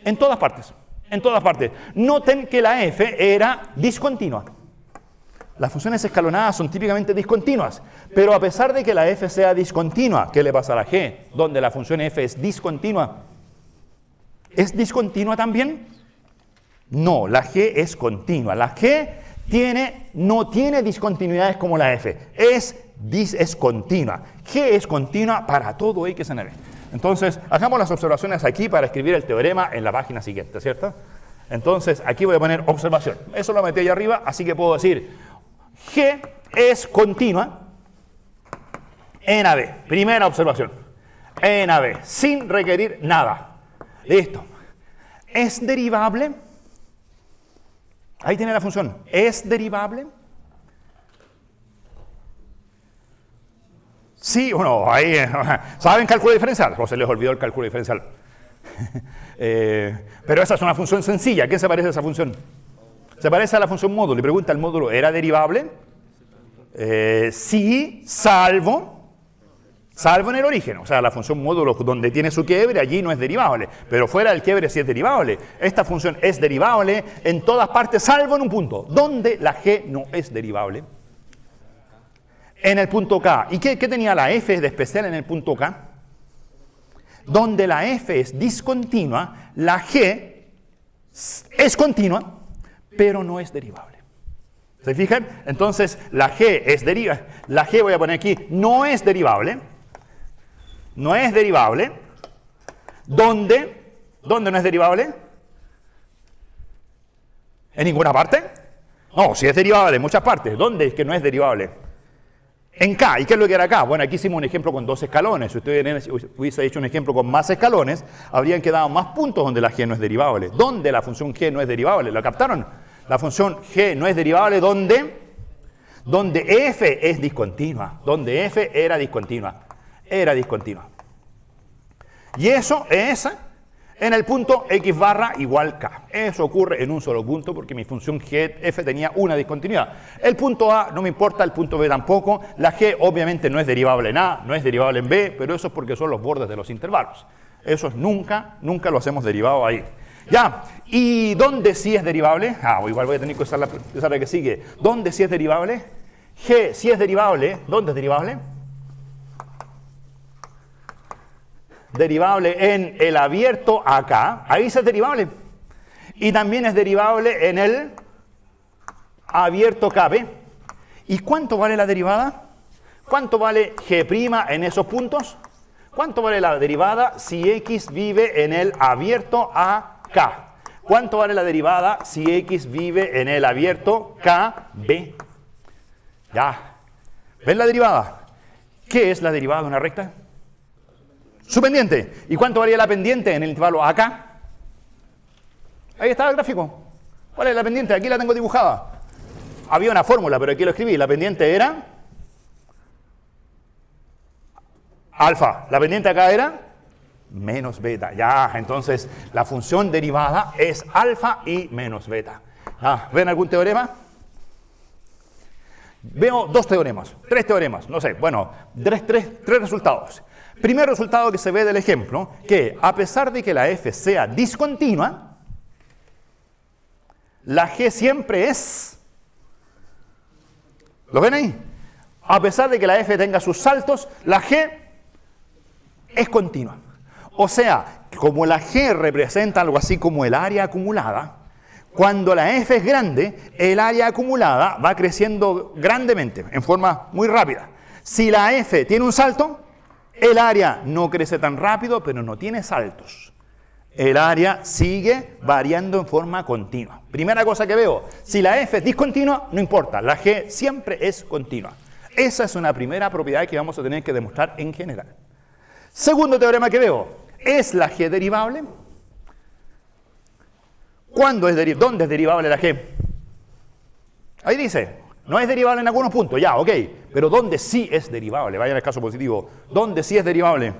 En todas partes. En todas partes. Noten que la f era discontinua. Las funciones escalonadas son típicamente discontinuas, pero a pesar de que la f sea discontinua, ¿qué le pasa a la g? Donde la función f es discontinua. ¿Es discontinua también? No, la g es continua. La g no tiene discontinuidades como la f. Es continua. G es continua para todo x en b. Entonces, hagamos las observaciones aquí para escribir el teorema en la página siguiente, ¿cierto? Entonces, aquí voy a poner observación. Eso lo metí allá arriba, así que puedo decir g es continua en AB. Primera observación. En AB, sin requerir nada. Listo. ¿Es derivable? Ahí tiene la función. ¿Es derivable? Sí o no. Ahí, ¿saben cálculo diferencial? O se les olvidó el cálculo diferencial. Pero esa es una función sencilla. ¿A qué se parece esa función? Se parece a la función módulo. Y pregunta, ¿el módulo era derivable? Sí, salvo en el origen. O sea, la función módulo donde tiene su quiebre, allí no es derivable. Pero fuera del quiebre sí es derivable. Esta función es derivable en todas partes, salvo en un punto, donde la g no es derivable. En el punto K. ¿Y qué tenía la f de especial en el punto K? Donde la f es discontinua, la g es continua, pero no es derivable. ¿Se fijan? Entonces, la g es derivable. La g, voy a poner aquí, no es derivable. No es derivable. ¿Dónde? ¿Dónde no es derivable? ¿En ninguna parte? No, sí es derivable en muchas partes. ¿Dónde es que no es derivable? En K. ¿Y qué es lo que era K? Bueno, aquí hicimos un ejemplo con 2 escalones. Si usted hubiese hecho un ejemplo con más escalones, habrían quedado más puntos donde la g no es derivable. ¿Dónde la función g no es derivable? ¿Lo captaron? La función g no es derivable ¿dónde? Donde f es discontinua. Donde f era discontinua. Era discontinua. Y eso es en el punto x barra igual k. Eso ocurre en un solo punto porque mi función g, f tenía una discontinuidad. El punto A no me importa, el punto B tampoco. La g obviamente no es derivable en A, no es derivable en B, pero eso es porque son los bordes de los intervalos. Eso es nunca lo hacemos derivado ahí. Ya, ¿y dónde sí es derivable? Igual voy a tener que usar la que sigue. ¿Dónde sí es derivable? G sí es derivable. ¿Dónde es derivable? Derivable en el abierto acá. Ahí sí es derivable. Y también es derivable en el abierto KB. ¿Y cuánto vale la derivada? ¿Cuánto vale G' en esos puntos? ¿Cuánto vale la derivada si X vive en el abierto AK? ¿Cuánto vale la derivada si X vive en el abierto KB? Ya. ¿Ven la derivada? ¿Qué es la derivada de una recta? Su pendiente. ¿Y cuánto varía la pendiente en el intervalo AK? Ahí está el gráfico. ¿Cuál es la pendiente? Aquí la tengo dibujada. Había una fórmula, pero aquí lo escribí. La pendiente era alfa. La pendiente acá era menos beta. Ya, entonces la función derivada es alfa y menos beta. ¿Ven algún teorema? Veo dos teoremas, tres teoremas, no sé, bueno, tres resultados. Primer resultado que se ve del ejemplo, que a pesar de que la f sea discontinua, la g siempre es... ¿Lo ven ahí? A pesar de que la f tenga sus saltos, la g es continua. O sea, como la g representa algo así como el área acumulada, cuando la f es grande, el área acumulada va creciendo grandemente, en forma muy rápida. Si la f tiene un salto, el área no crece tan rápido, pero no tiene saltos. El área sigue variando en forma continua. Primera cosa que veo, si la f es discontinua, no importa, la g siempre es continua. Esa es una primera propiedad que vamos a tener que demostrar en general. Segundo teorema que veo, ¿es la g derivable? ¿Dónde es derivable la g? Ahí dice, no es derivable en algunos puntos, ya, ok, pero ¿dónde sí es derivable? Vayan al caso positivo, ¿dónde sí es derivable?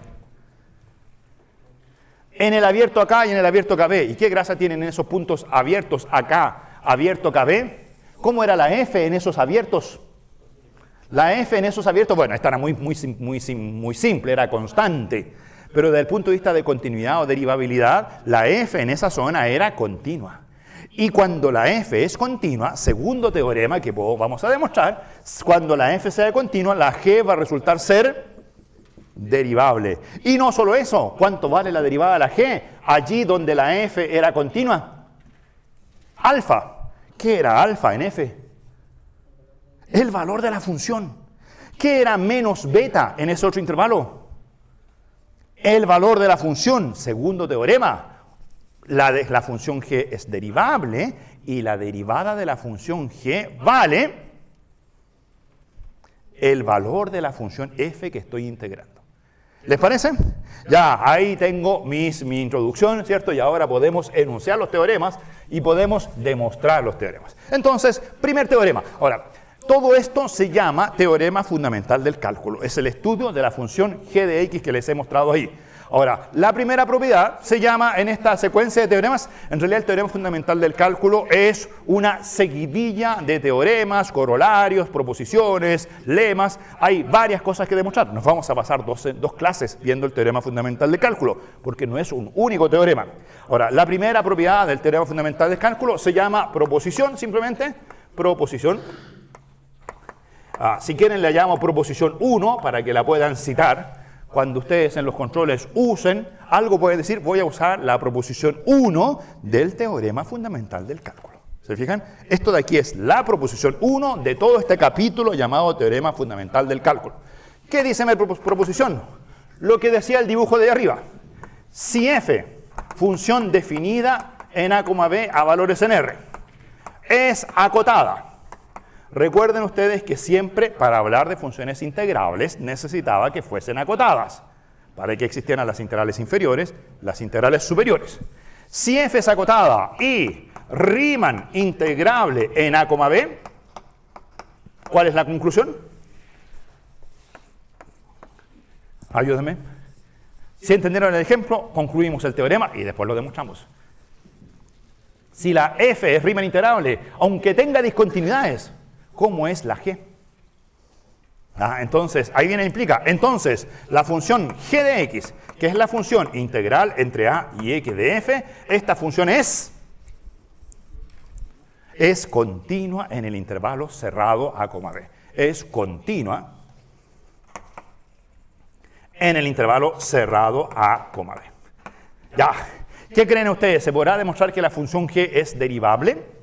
En el abierto acá y en el abierto KB. ¿Y qué gracia tienen en esos puntos abiertos acá, abierto KB? ¿Cómo era la f en esos abiertos? La f en esos abiertos, bueno, esta era muy simple, era constante. Pero desde el punto de vista de continuidad o derivabilidad, la f en esa zona era continua. Y cuando la f es continua, segundo teorema que vamos a demostrar, cuando la f sea continua, la g va a resultar ser derivable. Y no solo eso, ¿cuánto vale la derivada de la g? Allí donde la f era continua. Alfa. ¿Qué era alfa en f? El valor de la función. ¿Qué era menos beta en ese otro intervalo? El valor de la función, segundo teorema, la función g es derivable y la derivada de la función g vale el valor de la función f que estoy integrando. ¿Les parece? Ya, ahí tengo mi introducción, ¿cierto? Y ahora podemos enunciar los teoremas y podemos demostrar los teoremas. Entonces, primer teorema. Ahora, todo esto se llama teorema fundamental del cálculo. Es el estudio de la función g de x que les he mostrado ahí. Ahora, la primera propiedad se llama, en esta secuencia de teoremas, en realidad el teorema fundamental del cálculo es una seguidilla de teoremas, corolarios, proposiciones, lemas. Hay varias cosas que demostrar. Nos vamos a pasar dos clases viendo el teorema fundamental del cálculo, porque no es un único teorema. Ahora, la primera propiedad del teorema fundamental del cálculo se llama proposición, simplemente, proposición. Si quieren le llamo proposición 1 para que la puedan citar. Cuando ustedes en los controles usen algo, pueden decir, voy a usar la proposición 1 del teorema fundamental del cálculo. ¿Se fijan? Esto de aquí es la proposición 1 de todo este capítulo llamado teorema fundamental del cálculo. ¿Qué dice mi proposición? Lo que decía el dibujo de arriba. Si f, función definida en a, b a valores en r, es acotada. Recuerden ustedes que siempre para hablar de funciones integrables necesitaba que fuesen acotadas, para que existieran las integrales inferiores, las integrales superiores. Si f es acotada y Riemann integrable en a, b, ¿cuál es la conclusión? Ayúdenme. Si entendieron el ejemplo, concluimos el teorema y después lo demostramos. Si la f es Riemann integrable, aunque tenga discontinuidades, ¿cómo es la g? Entonces, ahí viene implica. Entonces, la función g de x, que es la función integral entre a y x de f, esta función es continua en el intervalo cerrado a, b. Es continua en el intervalo cerrado a, b. Ya. ¿Qué creen ustedes? ¿Se podrá demostrar que la función g es derivable?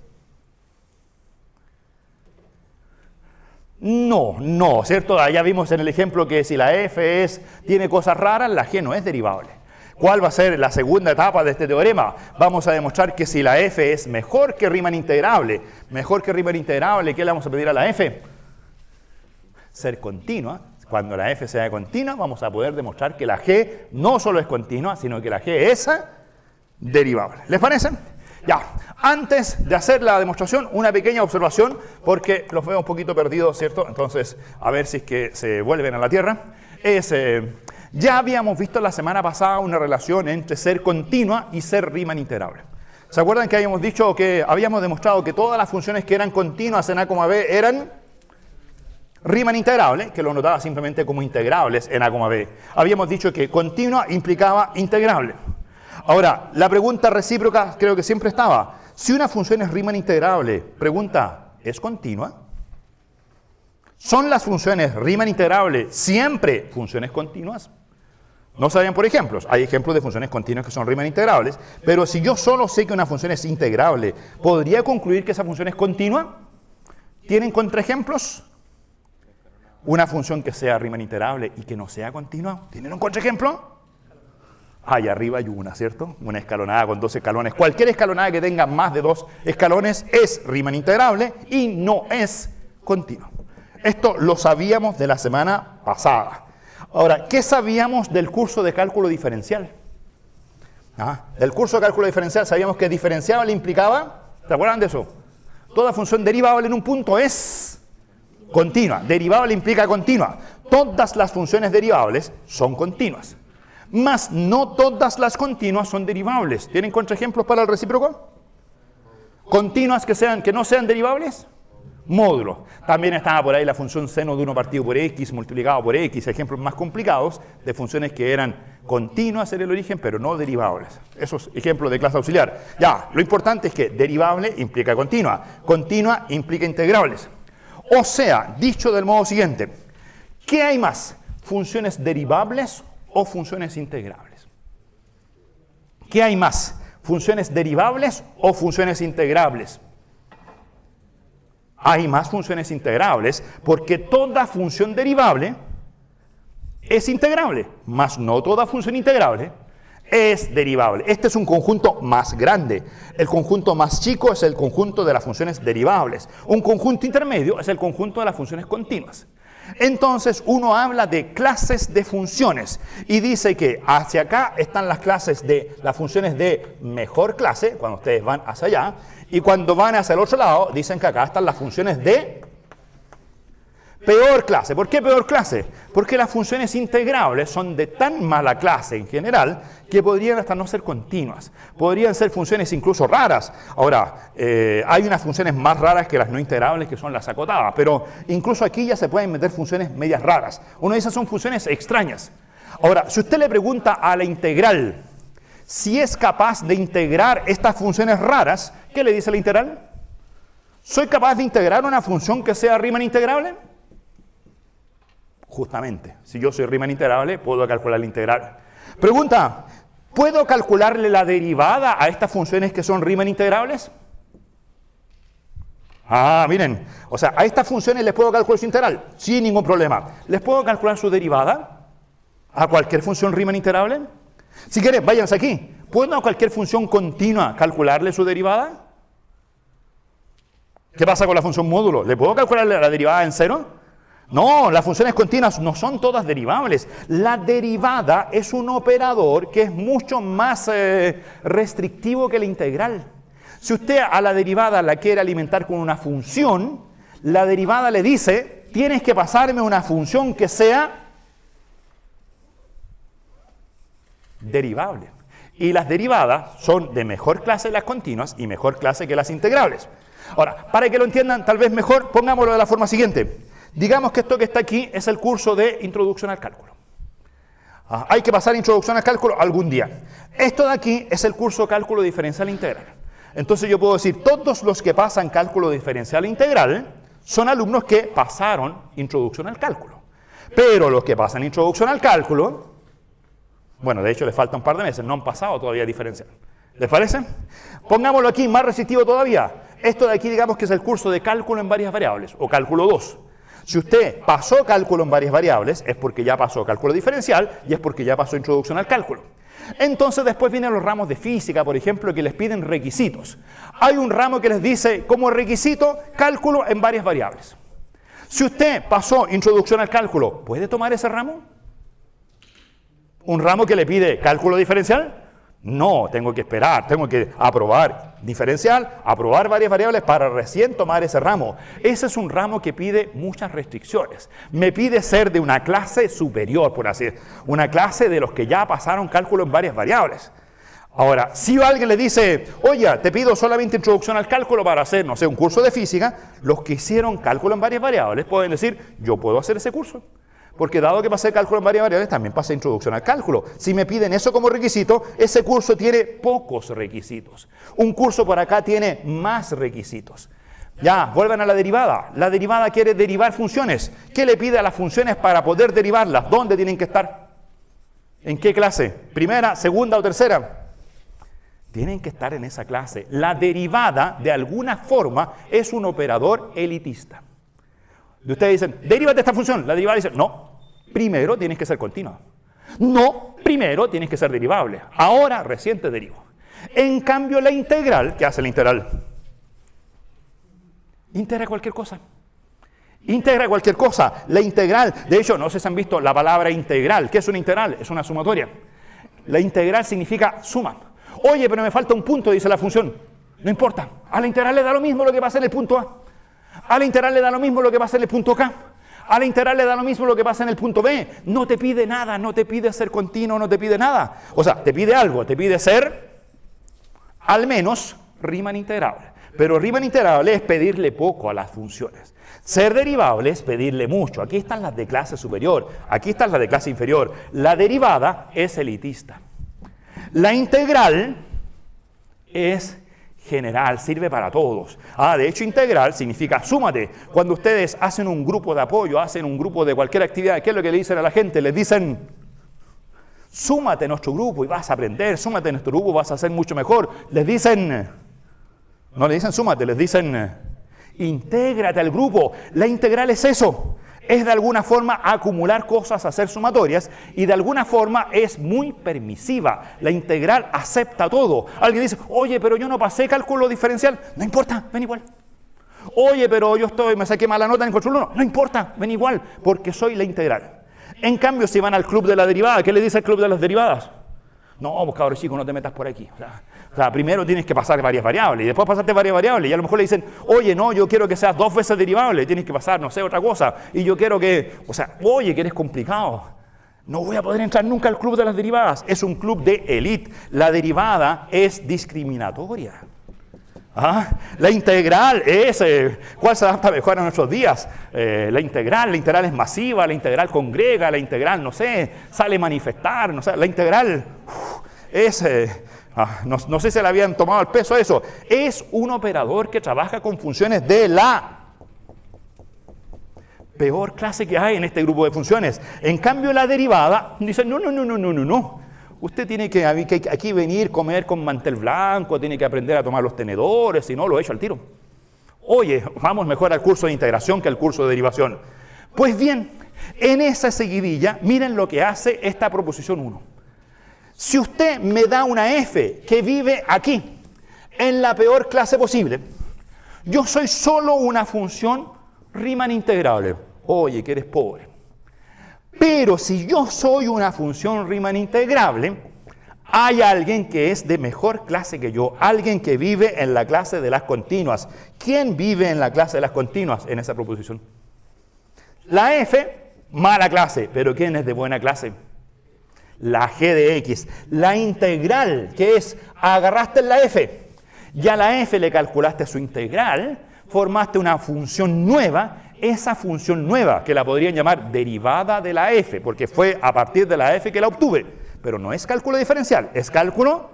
No, ¿cierto? Ya vimos en el ejemplo que si la f tiene cosas raras, la g no es derivable. ¿Cuál va a ser la segunda etapa de este teorema? Vamos a demostrar que si la f es mejor que Riemann integrable, ¿qué le vamos a pedir a la f? Ser continua. Cuando la f sea continua, vamos a poder demostrar que la g no solo es continua, sino que la g es derivable. ¿Les parece? Ya, antes de hacer la demostración, una pequeña observación, porque los veo un poquito perdidos, ¿cierto? Entonces, a ver si es que se vuelven a la Tierra. Ya habíamos visto la semana pasada una relación entre ser continua y ser Riemann integrable. ¿Se acuerdan que habíamos dicho que habíamos demostrado que todas las funciones que eran continuas en A, B eran Riemann integrable, que lo notaba simplemente como integrables en A, B? Habíamos dicho que continua implicaba integrable. Ahora, la pregunta recíproca creo que siempre estaba. Si una función es Riemann integrable, pregunta, ¿es continua? ¿Son las funciones Riemann integrable siempre funciones continuas? No sabían por ejemplos. Hay ejemplos de funciones continuas que son Riemann integrables, pero si yo solo sé que una función es integrable, ¿podría concluir que esa función es continua? ¿Tienen contraejemplos? Una función que sea Riemann integrable y que no sea continua. ¿Tienen un contraejemplo? Allá arriba hay una, ¿cierto? Una escalonada con 2 escalones. Cualquier escalonada que tenga más de 2 escalones es Riemann integrable y no es continua. Esto lo sabíamos de la semana pasada. Ahora, ¿qué sabíamos del curso de cálculo diferencial? Del curso de cálculo diferencial sabíamos que diferenciable implicaba, ¿se acuerdan de eso? Toda función derivable en un punto es continua. Derivable implica continua. Todas las funciones derivables son continuas. Mas no todas las continuas son derivables. ¿Tienen contraejemplos para el recíproco? ¿Continuas que no sean derivables? Módulo. También estaba por ahí la función seno de 1 partido por x multiplicado por x, ejemplos más complicados de funciones que eran continuas en el origen, pero no derivables. Esos ejemplos de clase auxiliar. Ya, lo importante es que derivable implica continua, continua implica integrables. O sea, dicho del modo siguiente, ¿qué hay más? ¿Funciones derivables o funciones integrables? ¿Qué hay más? ¿Funciones derivables o funciones integrables? Hay más funciones integrables porque toda función derivable es integrable, mas no toda función integrable es derivable. Este es un conjunto más grande. El conjunto más chico es el conjunto de las funciones derivables. Un conjunto intermedio es el conjunto de las funciones continuas. Entonces uno habla de clases de funciones y dice que hacia acá están las clases de las funciones de mejor clase, cuando ustedes van hacia allá, y cuando van hacia el otro lado dicen que acá están las funciones de peor clase. ¿Por qué peor clase? Porque las funciones integrables son de tan mala clase en general que podrían hasta no ser continuas. Podrían ser funciones incluso raras. Ahora, hay unas funciones más raras que las no integrables que son las acotadas, pero incluso aquí ya se pueden meter funciones medias raras. Una de esas son funciones extrañas. Ahora, si usted le pregunta a la integral si es capaz de integrar estas funciones raras, ¿qué le dice la integral? ¿Soy capaz de integrar una función que sea Riemann integrable? Justamente, si yo soy Riemann integrable, puedo calcular la integral. Pregunta, ¿puedo calcularle la derivada a estas funciones que son Riemann integrables? Miren, o sea, a estas funciones les puedo calcular su integral, sin ningún problema. ¿Les puedo calcular su derivada a cualquier función Riemann integrable? Si quieren, váyanse aquí. ¿Puedo a cualquier función continua calcularle su derivada? ¿Qué pasa con la función módulo? ¿Le puedo calcularle la derivada en cero? No, las funciones continuas no son todas derivables. La derivada es un operador que es mucho más restrictivo que la integral. Si usted a la derivada la quiere alimentar con una función, la derivada le dice, tienes que pasarme una función que sea derivable. Y las derivadas son de mejor clase las continuas y mejor clase que las integrables. Ahora, para que lo entiendan tal vez mejor, pongámoslo de la forma siguiente. Digamos que esto que está aquí es el curso de Introducción al Cálculo. Hay que pasar Introducción al Cálculo algún día. Esto de aquí es el curso de Cálculo Diferencial Integral. Entonces yo puedo decir, todos los que pasan Cálculo Diferencial Integral son alumnos que pasaron Introducción al Cálculo. Pero los que pasan Introducción al Cálculo, bueno, de hecho les falta un par de meses, no han pasado todavía Diferencial. ¿Les parece? Pongámoslo aquí, más restrictivo todavía. Esto de aquí digamos que es el curso de Cálculo en varias variables, o Cálculo 2. Si usted pasó cálculo en varias variables, es porque ya pasó cálculo diferencial y es porque ya pasó introducción al cálculo. Entonces después vienen los ramos de física, por ejemplo, que les piden requisitos. Hay un ramo que les dice como requisito cálculo en varias variables. Si usted pasó introducción al cálculo, ¿puede tomar ese ramo? ¿Un ramo que le pide cálculo diferencial? No, tengo que esperar, tengo que aprobar diferencial, aprobar varias variables para recién tomar ese ramo. Ese es un ramo que pide muchas restricciones. Me pide ser de una clase superior, por así decirlo, una clase de los que ya pasaron cálculo en varias variables. Ahora, si alguien le dice, oye, te pido solamente introducción al cálculo para hacer, no sé, un curso de física, los que hicieron cálculo en varias variables pueden decir, yo puedo hacer ese curso. Porque dado que pasé cálculo en varias variables, también pasé introducción al cálculo. Si me piden eso como requisito, ese curso tiene pocos requisitos. Un curso por acá tiene más requisitos. Ya, vuelvan a la derivada. La derivada quiere derivar funciones. ¿Qué le pide a las funciones para poder derivarlas? ¿Dónde tienen que estar? ¿En qué clase? ¿Primera, segunda o tercera? Tienen que estar en esa clase. La derivada, de alguna forma, es un operador elitista. Y ustedes dicen, derívate esta función. La derivada dice, no, primero tienes que ser continua. No, primero tienes que ser derivable. Ahora recién te derivo. En cambio, la integral, ¿qué hace la integral? Integra cualquier cosa. Integra cualquier cosa. La integral, de hecho, no sé si han visto la palabra integral. ¿Qué es una integral? Es una sumatoria. La integral significa suma. Oye, pero me falta un punto, dice la función. No importa. A la integral le da lo mismo lo que pasa en el punto A. A la integral le da lo mismo lo que pasa en el punto K. A la integral le da lo mismo lo que pasa en el punto B. No te pide nada, no te pide ser continuo, no te pide nada. O sea, te pide algo, te pide ser, al menos, Riemann integrable. Pero Riemann integrable es pedirle poco a las funciones. Ser derivable es pedirle mucho. Aquí están las de clase superior, aquí están las de clase inferior. La derivada es elitista. La integral es general, sirve para todos. De hecho, integral significa súmate. Cuando ustedes hacen un grupo de apoyo, hacen un grupo de cualquier actividad, ¿qué es lo que le dicen a la gente? Les dicen, súmate a nuestro grupo y vas a aprender, súmate a nuestro grupo, vas a hacer mucho mejor. Les dicen, no le dicen súmate, les dicen, intégrate al grupo. La integral es eso. Es de alguna forma acumular cosas, hacer sumatorias, y de alguna forma es muy permisiva. La integral acepta todo. Alguien dice, oye, pero yo no pasé cálculo diferencial. No importa, ven igual. Oye, pero yo me saqué mala nota en control 1. No importa, ven igual, porque soy la integral. En cambio, si van al club de la derivada, ¿qué le dice el club de las derivadas? No, pues cabrón chico, no te metas por aquí. O sea, primero tienes que pasar varias variables y después pasarte varias variables y a lo mejor le dicen, oye, no, yo quiero que seas 2 veces derivable, tienes que pasar, no sé, otra cosa. Y yo quiero que, o sea, oye, que eres complicado. No voy a poder entrar nunca al club de las derivadas. Es un club de élite. La derivada es discriminatoria. La integral es, ¿cuál se adapta mejor a nuestros días? La integral es masiva, la integral congrega, la integral, no sé, sale a manifestar, no sé, la integral es, no sé si le habían tomado el peso a eso, es un operador que trabaja con funciones de la peor clase que hay en este grupo de funciones. En cambio, la derivada dice, no. Usted tiene que aquí venir, comer con mantel blanco, tiene que aprender a tomar los tenedores, si no lo he hecho al tiro. Oye, vamos mejor al curso de integración que al curso de derivación. Pues bien, en esa seguidilla, miren lo que hace esta proposición 1. Si usted me da una f que vive aquí, en la peor clase posible, yo soy solo una función Riemann integrable. Oye, que eres pobre. Pero si yo soy una función Riemann integrable, hay alguien que es de mejor clase que yo, alguien que vive en la clase de las continuas. ¿Quién vive en la clase de las continuas en esa proposición? La f, mala clase, pero ¿quién es de buena clase? La g de x. La integral, que es, agarraste la f, ya a la f le calculaste su integral, formaste una función nueva. Esa función nueva, que la podrían llamar derivada de la f, porque fue a partir de la f que la obtuve, pero no es cálculo diferencial, es cálculo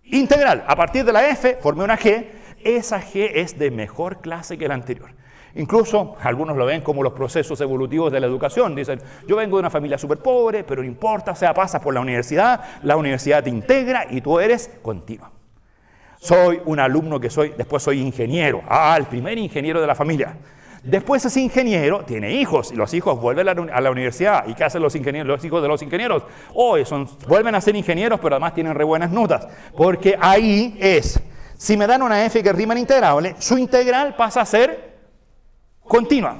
integral. A partir de la f formé una g, esa g es de mejor clase que la anterior. Incluso algunos lo ven como los procesos evolutivos de la educación. Dicen, yo vengo de una familia súper pobre, pero no importa, o sea, pasas por la universidad te integra y tú eres continua. Soy un alumno después soy ingeniero, el primer ingeniero de la familia. Después ese ingeniero tiene hijos y los hijos vuelven a la universidad. ¿Y qué hacen los ingenieros, los hijos de los ingenieros? Vuelven a ser ingenieros, pero además tienen re buenas notas. Porque ahí si me dan una f que es Riemann integrable, su integral pasa a ser continua.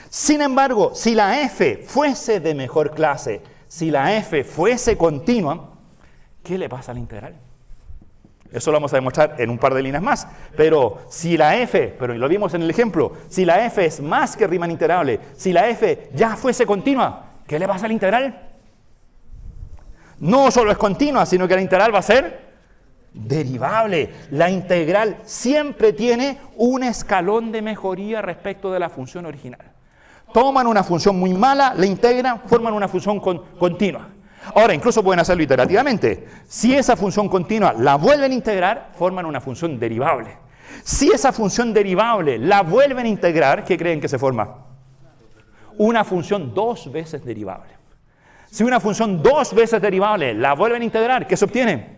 Sin embargo, si la f fuese de mejor clase, si la f fuese continua, ¿qué le pasa a la integral? Eso lo vamos a demostrar en un par de líneas más. Pero si la f, pero lo vimos en el ejemplo, si la f es más que Riemann integrable, si la f ya fuese continua, ¿qué le pasa a la integral? No solo es continua, sino que la integral va a ser derivable. La integral siempre tiene un escalón de mejoría respecto de la función original. Toman una función muy mala, la integran, forman una función continua. Ahora, incluso pueden hacerlo iterativamente. Si esa función continua la vuelven a integrar, forman una función derivable. Si esa función derivable la vuelven a integrar, ¿qué creen que se forma? Una función 2 veces derivable. Si una función 2 veces derivable la vuelven a integrar, ¿qué se obtiene?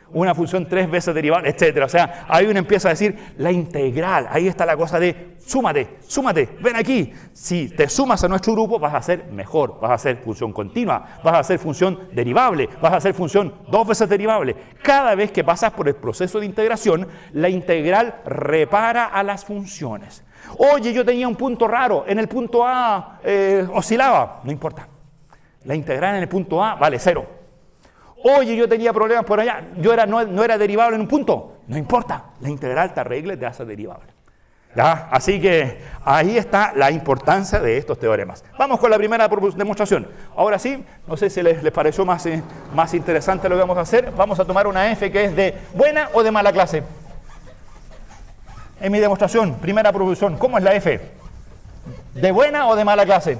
Una función 3 veces derivable, etc. O sea, ahí uno empieza a decir la integral. Ahí está la cosa de súmate, súmate, ven aquí. Si te sumas a nuestro grupo vas a ser mejor, vas a ser función continua, vas a ser función derivable, vas a ser función 2 veces derivable. Cada vez que pasas por el proceso de integración, la integral repara a las funciones. Oye, yo tenía un punto raro, en el punto A oscilaba, no importa. La integral en el punto A vale 0. Oye, yo tenía problemas por allá, no era derivable en un punto. No importa, la integral te arregla y te hace derivable. ¿Ya? Así que ahí está la importancia de estos teoremas. Vamos con la primera demostración. Ahora sí, no sé si les pareció más interesante lo que vamos a hacer. Vamos a tomar una f que es de buena o de mala clase. En mi demostración, primera proposición, ¿cómo es la f? ¿De buena o de mala clase?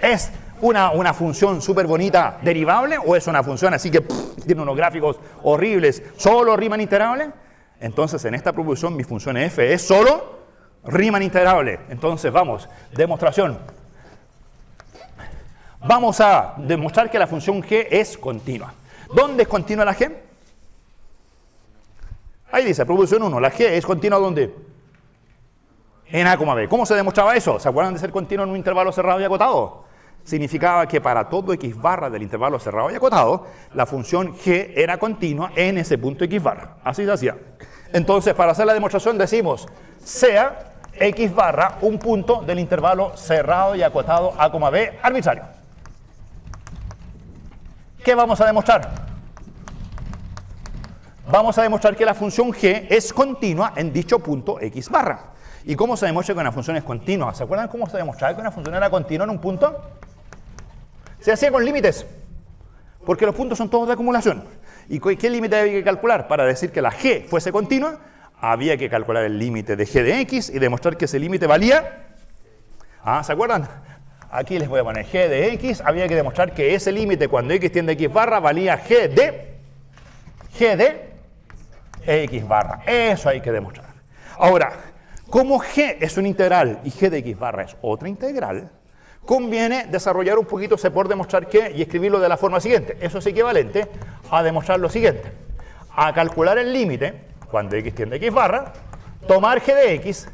¿Es una función súper bonita derivable o es una función así que tiene unos gráficos horribles, solo Riemann integrable? Entonces en esta proposición mi función f es solo Riemann integrable. Entonces vamos, demostración. Vamos a demostrar que la función g es continua. ¿Dónde es continua la g? Ahí dice, proposición 1, la g es continua ¿dónde? En A, B. ¿Cómo se demostraba eso? ¿Se acuerdan de ser continua en un intervalo cerrado y acotado? Significaba que para todo x barra del intervalo cerrado y acotado, la función g era continua en ese punto x barra. Así se hacía. Entonces, para hacer la demostración decimos, sea x barra un punto del intervalo cerrado y acotado A, B arbitrario. ¿Qué vamos a demostrar? Vamos a demostrar que la función g es continua en dicho punto x barra. ¿Y cómo se demuestra que una función es continua? ¿Se acuerdan cómo se demostraba que una función era continua en un punto? Se hacía con límites, porque los puntos son todos de acumulación. ¿Y qué límite había que calcular? Para decir que la g fuese continua, había que calcular el límite de g de x y demostrar que ese límite valía... ¿Se acuerdan? Aquí les voy a poner g de x, había que demostrar que ese límite cuando x tiende a x barra valía g de x barra. Eso hay que demostrar. Ahora, como g es una integral y g de x barra es otra integral, conviene desarrollar un poquito ese por demostrar que y escribirlo de la forma siguiente. Eso es equivalente a demostrar lo siguiente. A calcular el límite, cuando x tiende a x barra, tomar g de x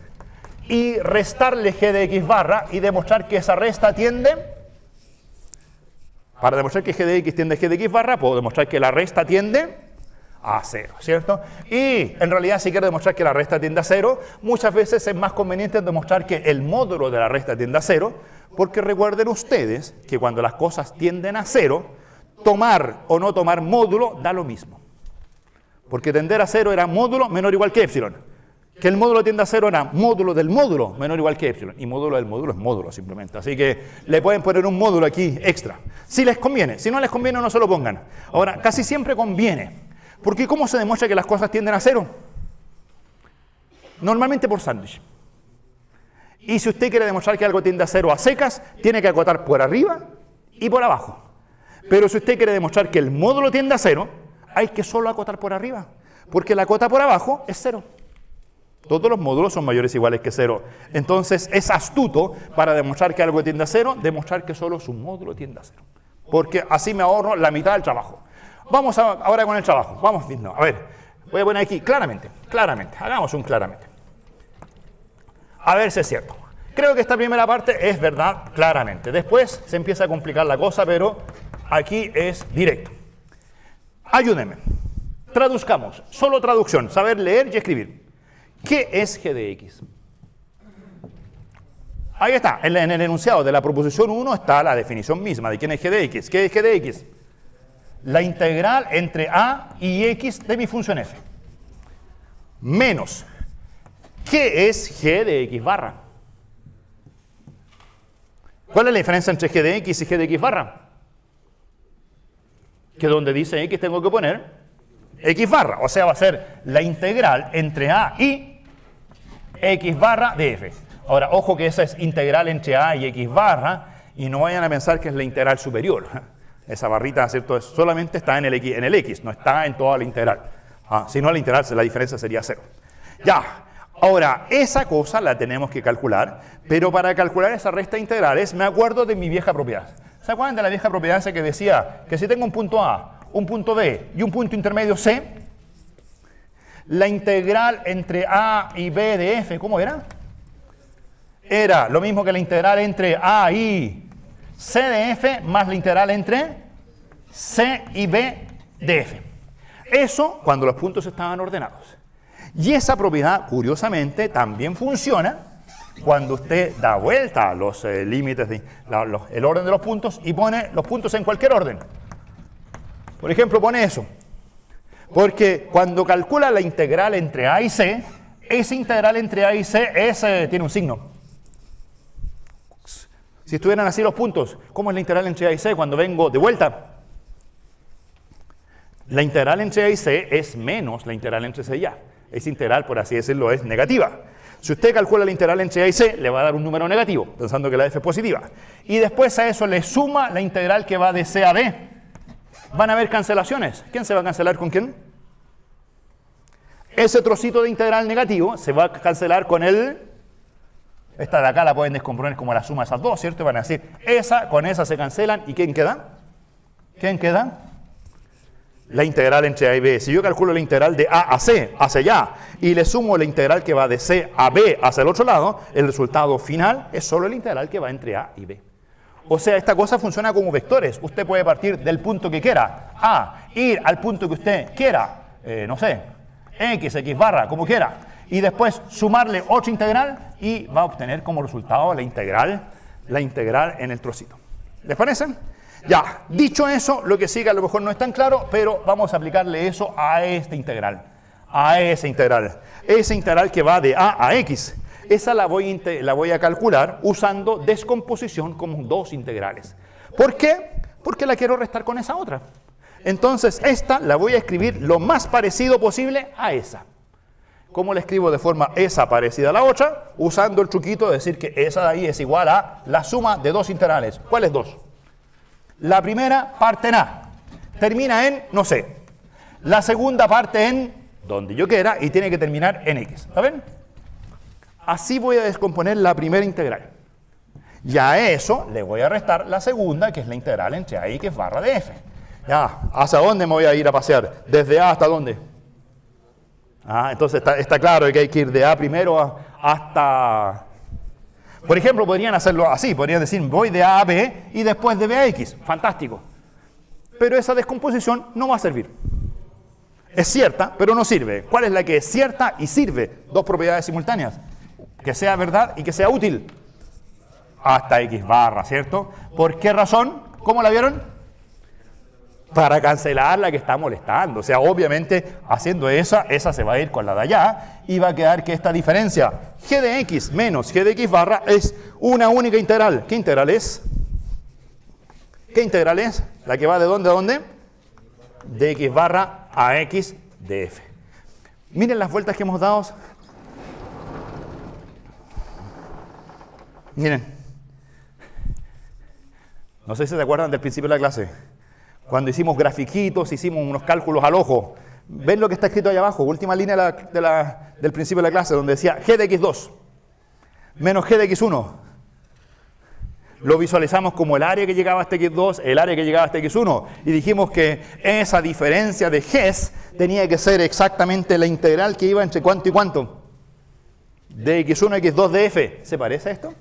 y restarle g de x barra y demostrar que esa resta tiende... Para demostrar que g de x tiende a g de x barra, puedo demostrar que la resta tiende a 0, ¿cierto? Y en realidad si quiero demostrar que la resta tiende a 0, muchas veces es más conveniente demostrar que el módulo de la resta tiende a 0, porque recuerden ustedes que cuando las cosas tienden a 0, tomar o no tomar módulo da lo mismo. Porque tender a 0 era módulo menor o igual que epsilon. Que el módulo tiende a 0 era módulo del módulo menor o igual que epsilon. Y módulo del módulo es módulo simplemente. Así que le pueden poner un módulo aquí extra. Si les conviene. Si no les conviene, no se lo pongan. Ahora, casi siempre conviene. Porque ¿cómo se demuestra que las cosas tienden a 0? Normalmente por sándwich. Y si usted quiere demostrar que algo tiende a 0 a secas, tiene que acotar por arriba y por abajo. Pero si usted quiere demostrar que el módulo tiende a 0, hay que solo acotar por arriba. Porque la cota por abajo es 0. Todos los módulos son mayores o iguales que 0. Entonces es astuto para demostrar que algo tiende a 0, demostrar que solo su módulo tiende a 0. Porque así me ahorro la mitad del trabajo. Vamos ahora con el trabajo. Vamos, no, a ver, voy a poner aquí claramente, hagamos un claramente. A ver si es cierto. Creo que esta primera parte es verdad claramente. Después se empieza a complicar la cosa, pero aquí es directo. Ayúdenme. Traduzcamos, solo traducción, saber leer y escribir. ¿Qué es g de x? Ahí está, en el enunciado de la proposición 1 está la definición misma de quién es g de x. ¿Qué es g de x? La integral entre a y x de mi función f. Menos, ¿qué es g de x barra? ¿Cuál es la diferencia entre g de x y g de x barra? Que donde dice x tengo que poner x barra. O sea, va a ser la integral entre a y x barra de f. Ahora, ojo que esa es integral entre a y x barra, y no vayan a pensar que es la integral superior. Esa barrita, ¿cierto? Solamente está en el x, no está en toda la integral. Si no, la integral, la diferencia sería 0. Ya, ahora, esa cosa la tenemos que calcular, pero para calcular esa resta de integrales me acuerdo de mi vieja propiedad. ¿Se acuerdan de la vieja propiedad esa que decía que si tengo un punto A, un punto B y un punto intermedio C, la integral entre A y B de f, ¿cómo era? Era lo mismo que la integral entre A y C de f más la integral entre C y B de f. Eso cuando los puntos estaban ordenados. Y esa propiedad, curiosamente, también funciona cuando usted da vuelta a los límites, el orden de los puntos, y pone los puntos en cualquier orden. Por ejemplo, pone eso. Porque cuando calcula la integral entre A y C, esa integral entre A y C tiene un signo. Si estuvieran así los puntos, ¿cómo es la integral entre A y C cuando vengo de vuelta? La integral entre A y C es menos la integral entre C y A. Esa integral, por así decirlo, es negativa. Si usted calcula la integral entre A y C, le va a dar un número negativo, pensando que la f es positiva. Y después a eso le suma la integral que va de C a B. Van a haber cancelaciones. ¿Quién se va a cancelar con quién? Ese trocito de integral negativo se va a cancelar con el... Esta de acá la pueden descomponer como la suma de esas dos, ¿cierto? Van a decir, esa con esa se cancelan. ¿Y quién queda? ¿Quién queda? La integral entre A y B. Si yo calculo la integral de A a C, hacia allá, y le sumo la integral que va de C a B hacia el otro lado, el resultado final es solo la integral que va entre A y B. O sea, esta cosa funciona como vectores. Usted puede partir del punto que quiera, A, ir al punto que usted quiera, no sé, x barra, como quiera, y después sumarle otra integral y va a obtener como resultado la integral en el trocito. ¿Les parece? Ya, dicho eso, lo que sigue a lo mejor no es tan claro, pero vamos a aplicarle eso a esta integral. A esa integral que va de A a X. Esa la voy a calcular usando descomposición como dos integrales. ¿Por qué? Porque la quiero restar con esa otra. Entonces, esta la voy a escribir lo más parecido posible a esa. ¿Cómo la escribo de forma esa parecida a la otra? Usando el truquito de decir que esa de ahí es igual a la suma de dos integrales. ¿Cuáles dos? La primera parte en A, termina en no sé. La segunda parte en donde yo quiera y tiene que terminar en X. ¿Está bien? Así voy a descomponer la primera integral. Y a eso le voy a restar la segunda, que es la integral entre A y X barra de F. Ya, ¿hacia dónde me voy a ir a pasear? ¿Desde A hasta dónde? Entonces está claro que hay que ir de A primero hasta... Por ejemplo, podrían hacerlo así, podrían decir, voy de A a B y después de B a X. Fantástico. Pero esa descomposición no va a servir. Es cierta, pero no sirve. ¿Cuál es la que es cierta y sirve? Dos propiedades simultáneas. Que sea verdad y que sea útil. Hasta X barra, ¿cierto? ¿Por qué razón? ¿Cómo la vieron? Para cancelar la que está molestando. O sea, obviamente, haciendo esa se va a ir con la de allá y va a quedar que esta diferencia g de x menos g de x barra es una única integral. ¿Qué integral es? ¿Qué integral es? La que va de dónde a dónde? De x barra a x de f. Miren las vueltas que hemos dado. Miren. No sé si se acuerdan del principio de la clase. Cuando hicimos grafiquitos, hicimos unos cálculos al ojo. ¿Ven lo que está escrito ahí abajo? Última línea del principio de la clase, donde decía g de x2 menos g de x1. Lo visualizamos como el área que llegaba hasta x2, el área que llegaba hasta x1. Y dijimos que esa diferencia de g's tenía que ser exactamente la integral que iba entre cuánto y cuánto. De x1 a x2 de f. ¿Se parece a esto?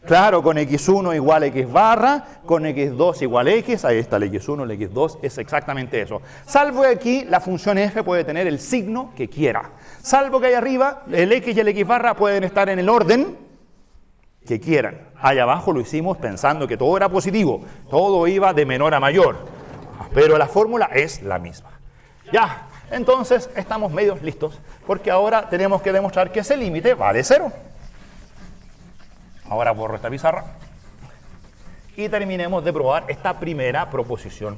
Claro, con x1 igual a x barra, con x2 igual a x, ahí está el x1, el x2, es exactamente eso. Salvo que aquí la función f puede tener el signo que quiera. Salvo que ahí arriba el x y el x barra pueden estar en el orden que quieran. Allá abajo lo hicimos pensando que todo era positivo, todo iba de menor a mayor, pero la fórmula es la misma. Ya, entonces estamos medio listos, porque ahora tenemos que demostrar que ese límite vale 0. Ahora borro esta pizarra y terminemos de probar esta primera proposición.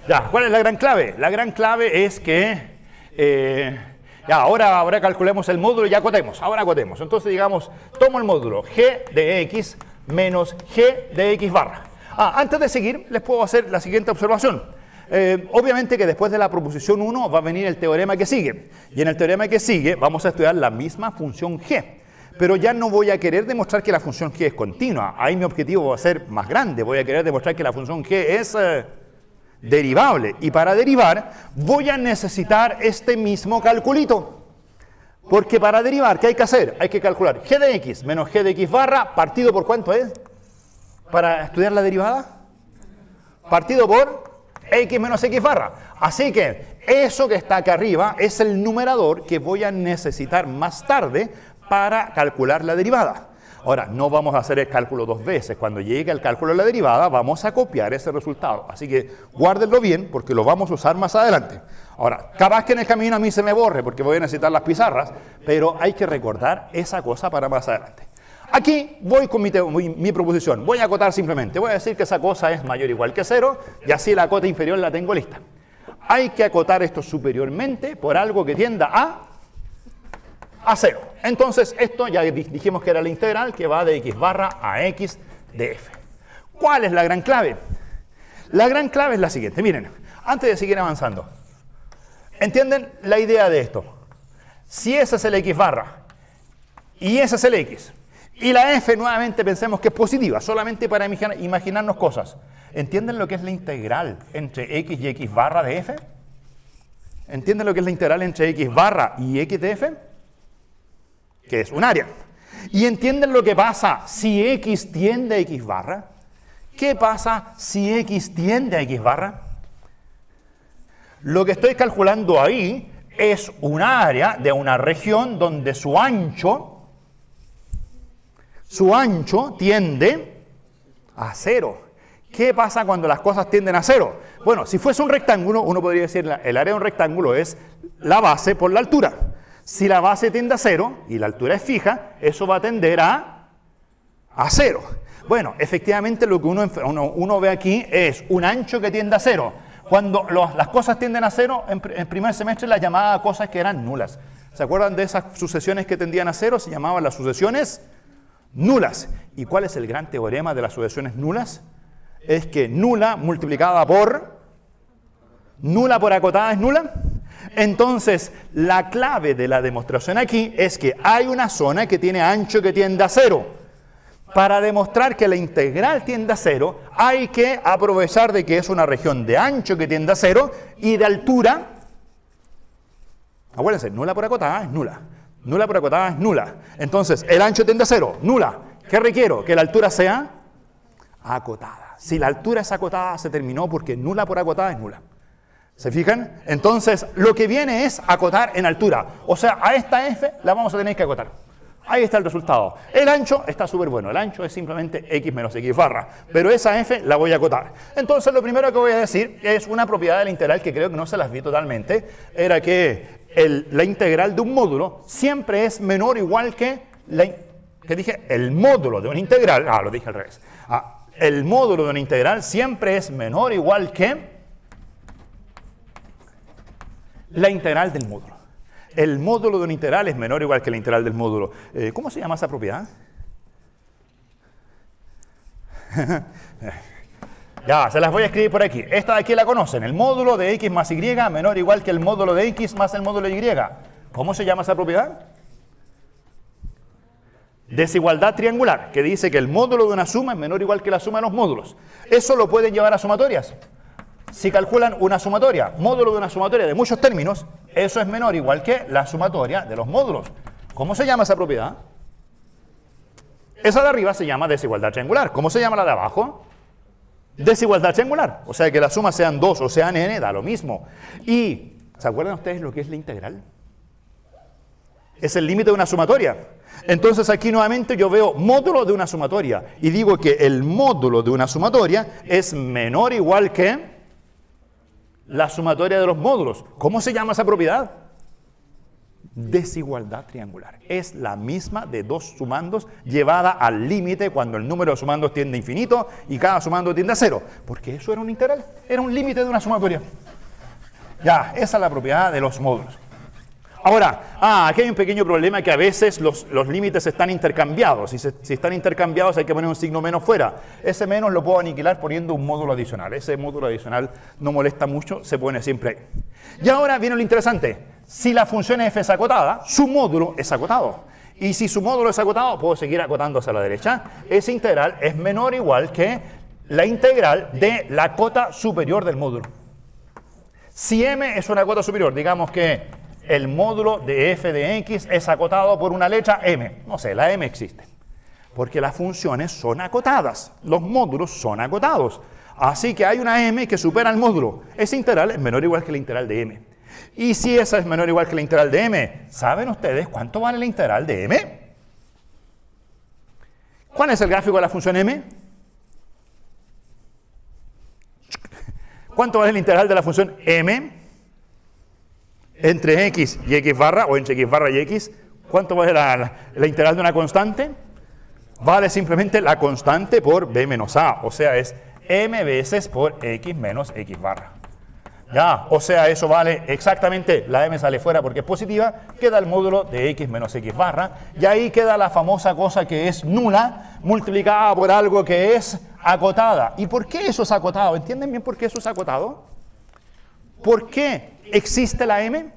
Ya, ¿cuál es la gran clave? La gran clave es que, ahora calculemos el módulo y ya acotemos, ahora acotemos. Entonces digamos, tomo el módulo g de x menos g de x barra. Antes de seguir, les puedo hacer la siguiente observación. Obviamente que después de la proposición 1 va a venir el teorema que sigue. Y en el teorema que sigue vamos a estudiar la misma función g. Pero ya no voy a querer demostrar que la función g es continua. Ahí mi objetivo va a ser más grande. Voy a querer demostrar que la función g es derivable. Y para derivar voy a necesitar este mismo calculito. Porque para derivar, ¿qué hay que hacer? Hay que calcular g de x menos g de x barra partido por ¿cuánto es? Para estudiar la derivada. Partido por x menos x barra. Así que eso que está acá arriba es el numerador que voy a necesitar más tarde para calcular la derivada. Ahora, no vamos a hacer el cálculo dos veces. Cuando llegue el cálculo de la derivada, vamos a copiar ese resultado. Así que guárdenlo bien, porque lo vamos a usar más adelante. Ahora, capaz que en el camino a mí se me borre, porque voy a necesitar las pizarras, pero hay que recordar esa cosa para más adelante. Aquí voy con mi proposición. Voy a acotar simplemente. Voy a decir que esa cosa es mayor o igual que 0, y así la cota inferior la tengo lista. Hay que acotar esto superiormente por algo que tienda a 0. Entonces, esto ya dijimos que era la integral que va de x barra a x de f. ¿Cuál es la gran clave? La gran clave es la siguiente. Miren, antes de seguir avanzando, ¿entienden la idea de esto? Si ese es el x barra y ese es el x, y la f nuevamente pensemos que es positiva, solamente para imaginarnos cosas. ¿Entienden lo que es la integral entre x y x barra de f? ¿Entienden lo que es la integral entre x barra y x de f? Que es un área. ¿Y entienden lo que pasa si x tiende a x barra? ¿Qué pasa si x tiende a x barra? Lo que estoy calculando ahí es un área de una región donde su ancho tiende a 0. ¿Qué pasa cuando las cosas tienden a 0? Bueno, si fuese un rectángulo, uno podría decir el área de un rectángulo es la base por la altura. Si la base tiende a 0 y la altura es fija, eso va a tender a 0. Bueno, efectivamente lo que uno ve aquí es un ancho que tiende a 0. Cuando las cosas tienden a 0, en primer semestre las llamaba cosas que eran nulas. ¿Se acuerdan de esas sucesiones que tendían a 0? Se llamaban las sucesiones nulas. ¿Y cuál es el gran teorema de las sucesiones nulas? Es que nula multiplicada por nula por acotada es nula. Entonces, la clave de la demostración aquí es que hay una zona que tiene ancho que tiende a 0. Para demostrar que la integral tiende a 0, hay que aprovechar de que es una región de ancho que tiende a 0 y de altura. Acuérdense, nula por acotada es nula. Nula por acotada es nula. Entonces, el ancho tiende a 0, nula. ¿Qué requiero? Que la altura sea acotada. Si la altura es acotada, se terminó porque nula por acotada es nula. ¿Se fijan? Entonces, lo que viene es acotar en altura. O sea, a esta f la vamos a tener que acotar. Ahí está el resultado. El ancho está súper bueno. El ancho es simplemente x menos x barra. Pero esa f la voy a acotar. Entonces, lo primero que voy a decir es una propiedad de la integral que creo que no se las vi totalmente. Era que la integral de un módulo siempre es menor o igual que el módulo de una integral. Lo dije al revés. El módulo de una integral siempre es menor o igual que la integral del módulo. El módulo de una integral es menor o igual que la integral del módulo. ¿Cómo se llama esa propiedad? Ya, se las voy a escribir por aquí. Esta de aquí la conocen. El módulo de x más y menor o igual que el módulo de x más el módulo de y. ¿Cómo se llama esa propiedad? Desigualdad triangular, que dice que el módulo de una suma es menor o igual que la suma de los módulos. Eso lo pueden llevar a sumatorias. Si calculan una sumatoria, módulo de una sumatoria de muchos términos, eso es menor o igual que la sumatoria de los módulos. ¿Cómo se llama esa propiedad? Esa de arriba se llama desigualdad triangular. ¿Cómo se llama la de abajo? Desigualdad triangular. O sea, que las sumas sean 2 o sean n, da lo mismo. Y, ¿se acuerdan ustedes lo que es la integral? Es el límite de una sumatoria. Entonces aquí nuevamente yo veo módulo de una sumatoria. Y digo que el módulo de una sumatoria es menor o igual que la sumatoria de los módulos. ¿Cómo se llama esa propiedad? Desigualdad triangular. Es la misma de dos sumandos llevada al límite cuando el número de sumandos tiende a infinito y cada sumando tiende a 0. Porque eso era un integral, era un límite de una sumatoria. Ya, esa es la propiedad de los módulos. Ahora, aquí hay un pequeño problema, que a veces los límites están intercambiados. Si están intercambiados hay que poner un signo menos fuera. Ese menos lo puedo aniquilar poniendo un módulo adicional. Ese módulo adicional no molesta mucho, se pone siempre ahí. Y ahora viene lo interesante. Si la función f es acotada, su módulo es acotado. Y si su módulo es acotado, puedo seguir acotando hacia la derecha. Esa integral es menor o igual que la integral de la cota superior del módulo. Si m es una cota superior, digamos que el módulo de f de x es acotado por una letra m. No sé, la m existe. Porque las funciones son acotadas. Los módulos son acotados. Así que hay una m que supera el módulo. Esa integral es menor o igual que la integral de m. Y si esa es menor o igual que la integral de m, ¿saben ustedes cuánto vale la integral de m? ¿Cuál es el gráfico de la función m? ¿Cuánto vale la integral de la función m? Entre x y x barra, o entre x barra y x, ¿cuánto vale la integral de una constante? Vale simplemente la constante por b menos a, o sea, es m veces por x menos x barra. Ya, o sea, eso vale exactamente, la m sale fuera porque es positiva, queda el módulo de x menos x barra, y ahí queda la famosa cosa que es nula, multiplicada por algo que es acotada. ¿Y por qué eso es acotado? ¿Entienden bien por qué eso es acotado? ¿Por qué existe la m?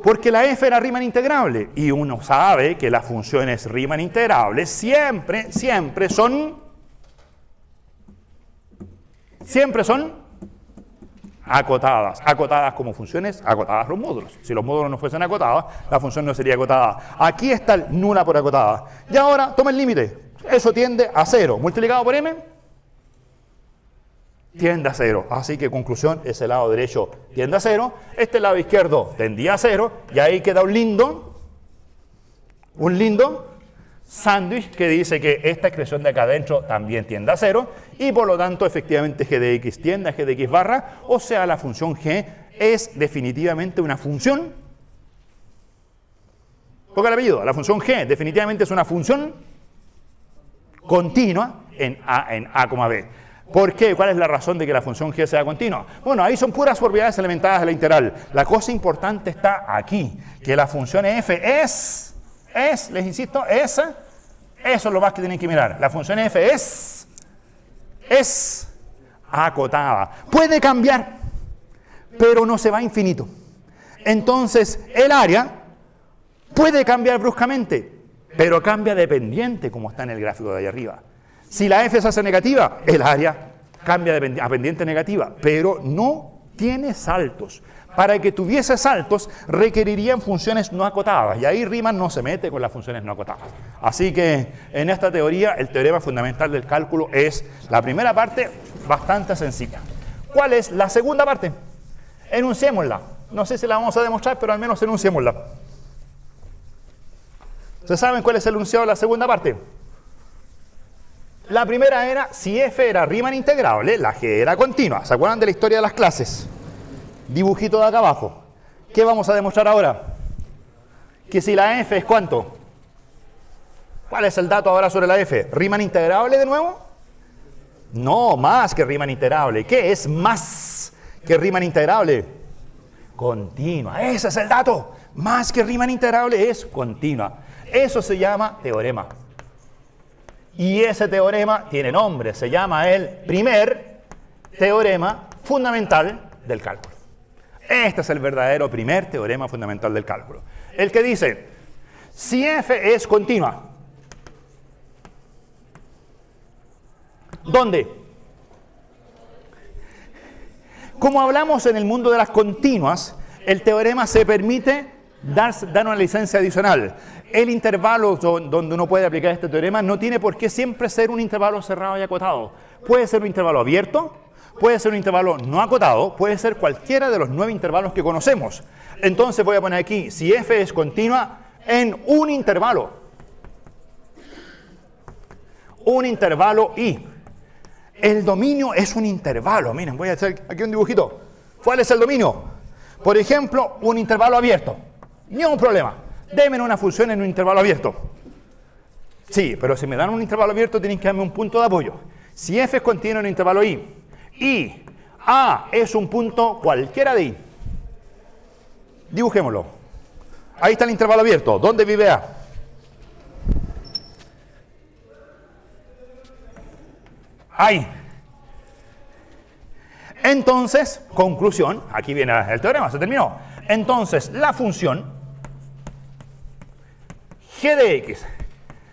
Porque la f era Riemann integrable, y uno sabe que las funciones Riemann integrables siempre son acotadas. Acotadas como funciones, acotadas los módulos. Si los módulos no fuesen acotados, la función no sería acotada. Aquí está el nula por acotada. Y ahora, toma el límite. Eso tiende a 0. Multiplicado por m, tiende a 0. Así que, conclusión, ese lado derecho tiende a 0. Este lado izquierdo tendía a 0. Y ahí queda un lindo sándwich que dice que esta expresión de acá adentro también tiende a 0 y por lo tanto efectivamente g de x tiende a g de x barra, o sea la función g es definitivamente una función, ponga el apellido, la función g definitivamente es una función continua en a, b. ¿Por qué? ¿Cuál es la razón de que la función g sea continua? Bueno, ahí son puras propiedades elementadas de la integral. La cosa importante está aquí, que la función f les insisto, eso es lo más que tienen que mirar. La función f es acotada. Puede cambiar, pero no se va a infinito. Entonces, el área puede cambiar bruscamente, pero cambia dependiente, como está en el gráfico de ahí arriba. Si la f se hace negativa, el área cambia a pendiente negativa, pero no tiene saltos. Para que tuviese saltos, requerirían funciones no acotadas. Y ahí Riemann no se mete con las funciones no acotadas. Así que, en esta teoría, el teorema fundamental del cálculo es la primera parte, bastante sencilla. ¿Cuál es la segunda parte? Enunciémosla. No sé si la vamos a demostrar, pero al menos enunciémosla. ¿Ustedes saben cuál es el enunciado de la segunda parte? La primera era, si f era Riemann integrable, la g era continua. ¿Se acuerdan de la historia de las clases? Dibujito de acá abajo. ¿Qué vamos a demostrar ahora? Que si la f es ¿cuánto? ¿Cuál es el dato ahora sobre la f? ¿Riemann integrable de nuevo? No, más que Riemann integrable. ¿Qué es más que Riemann integrable? Continua. Ese es el dato. Más que Riemann integrable es continua. Eso se llama teorema. Y ese teorema tiene nombre. Se llama el primer teorema fundamental del cálculo. Este es el verdadero primer teorema fundamental del cálculo. El que dice, si f es continua, ¿dónde? Como hablamos en el mundo de las continuas, el teorema se permite dar una licencia adicional. El intervalo donde uno puede aplicar este teorema no tiene por qué siempre ser un intervalo cerrado y acotado. Puede ser un intervalo abierto, puede ser un intervalo no acotado, puede ser cualquiera de los 9 intervalos que conocemos. Entonces voy a poner aquí, si f es continua en un intervalo I. El dominio es un intervalo. Miren, voy a hacer aquí un dibujito. ¿Cuál es el dominio? Por ejemplo, un intervalo abierto. Ningún problema. Denme una función en un intervalo abierto. Sí, pero si me dan un intervalo abierto tienen que darme un punto de apoyo. Si f es continuo en un intervalo I y A es un punto cualquiera de I, dibujémoslo. Ahí está el intervalo abierto. ¿Dónde vive A? Ahí. Entonces, conclusión, aquí viene el teorema, se terminó. Entonces, la función g de x,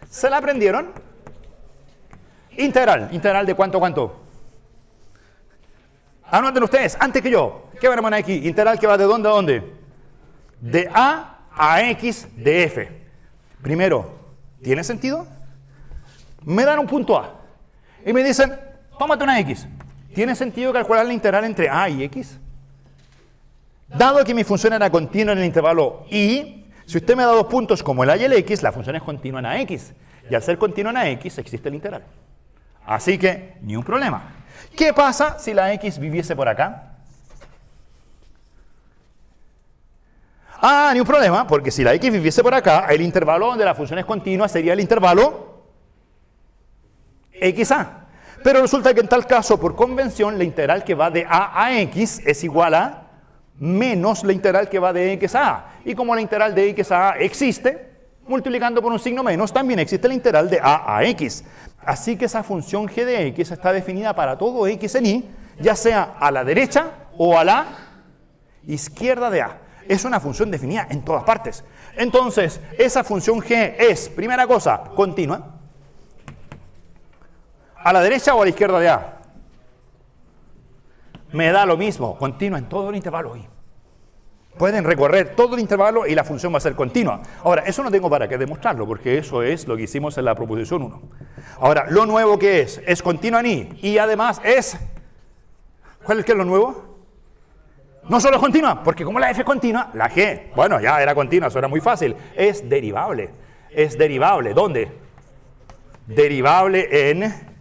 ¿se la aprendieron? Integral de cuánto a cuánto. Anoten ustedes, antes que yo, ¿qué van a poner aquí? Integral que va de dónde a dónde. De a x de f. Primero, ¿tiene sentido? Me dan un punto A y me dicen, tómate una x. ¿Tiene sentido calcular la integral entre a y x? Dado que mi función era continua en el intervalo I, si usted me da 2 puntos como el a y el x, la función es continua en ax. Y al ser continua en ax, existe el integral. Así que, ni un problema. ¿Qué pasa si la x viviese por acá? Ni un problema, porque si la x viviese por acá, el intervalo donde la función es continua sería el intervalo xa. Pero resulta que en tal caso, por convención, la integral que va de a x es igual a menos la integral que va de x a a. Y como la integral de x a a existe, multiplicando por un signo menos, también existe la integral de a x. Así que esa función g de x está definida para todo x en i, ya sea a la derecha o a la izquierda de a. Es una función definida en todas partes. Entonces, esa función g es, primera cosa, continua. ¿A la derecha o a la izquierda de a? Me da lo mismo, continua en todo el intervalo i. Pueden recorrer todo el intervalo y la función va a ser continua. Ahora, eso no tengo para qué demostrarlo, porque eso es lo que hicimos en la proposición 1. Ahora, lo nuevo que es continua en i, y además es... ¿Cuál es lo nuevo? No solo es continua, porque como la f es continua, la g, bueno, ya era continua, eso era muy fácil, es derivable. Es derivable, ¿dónde? Derivable en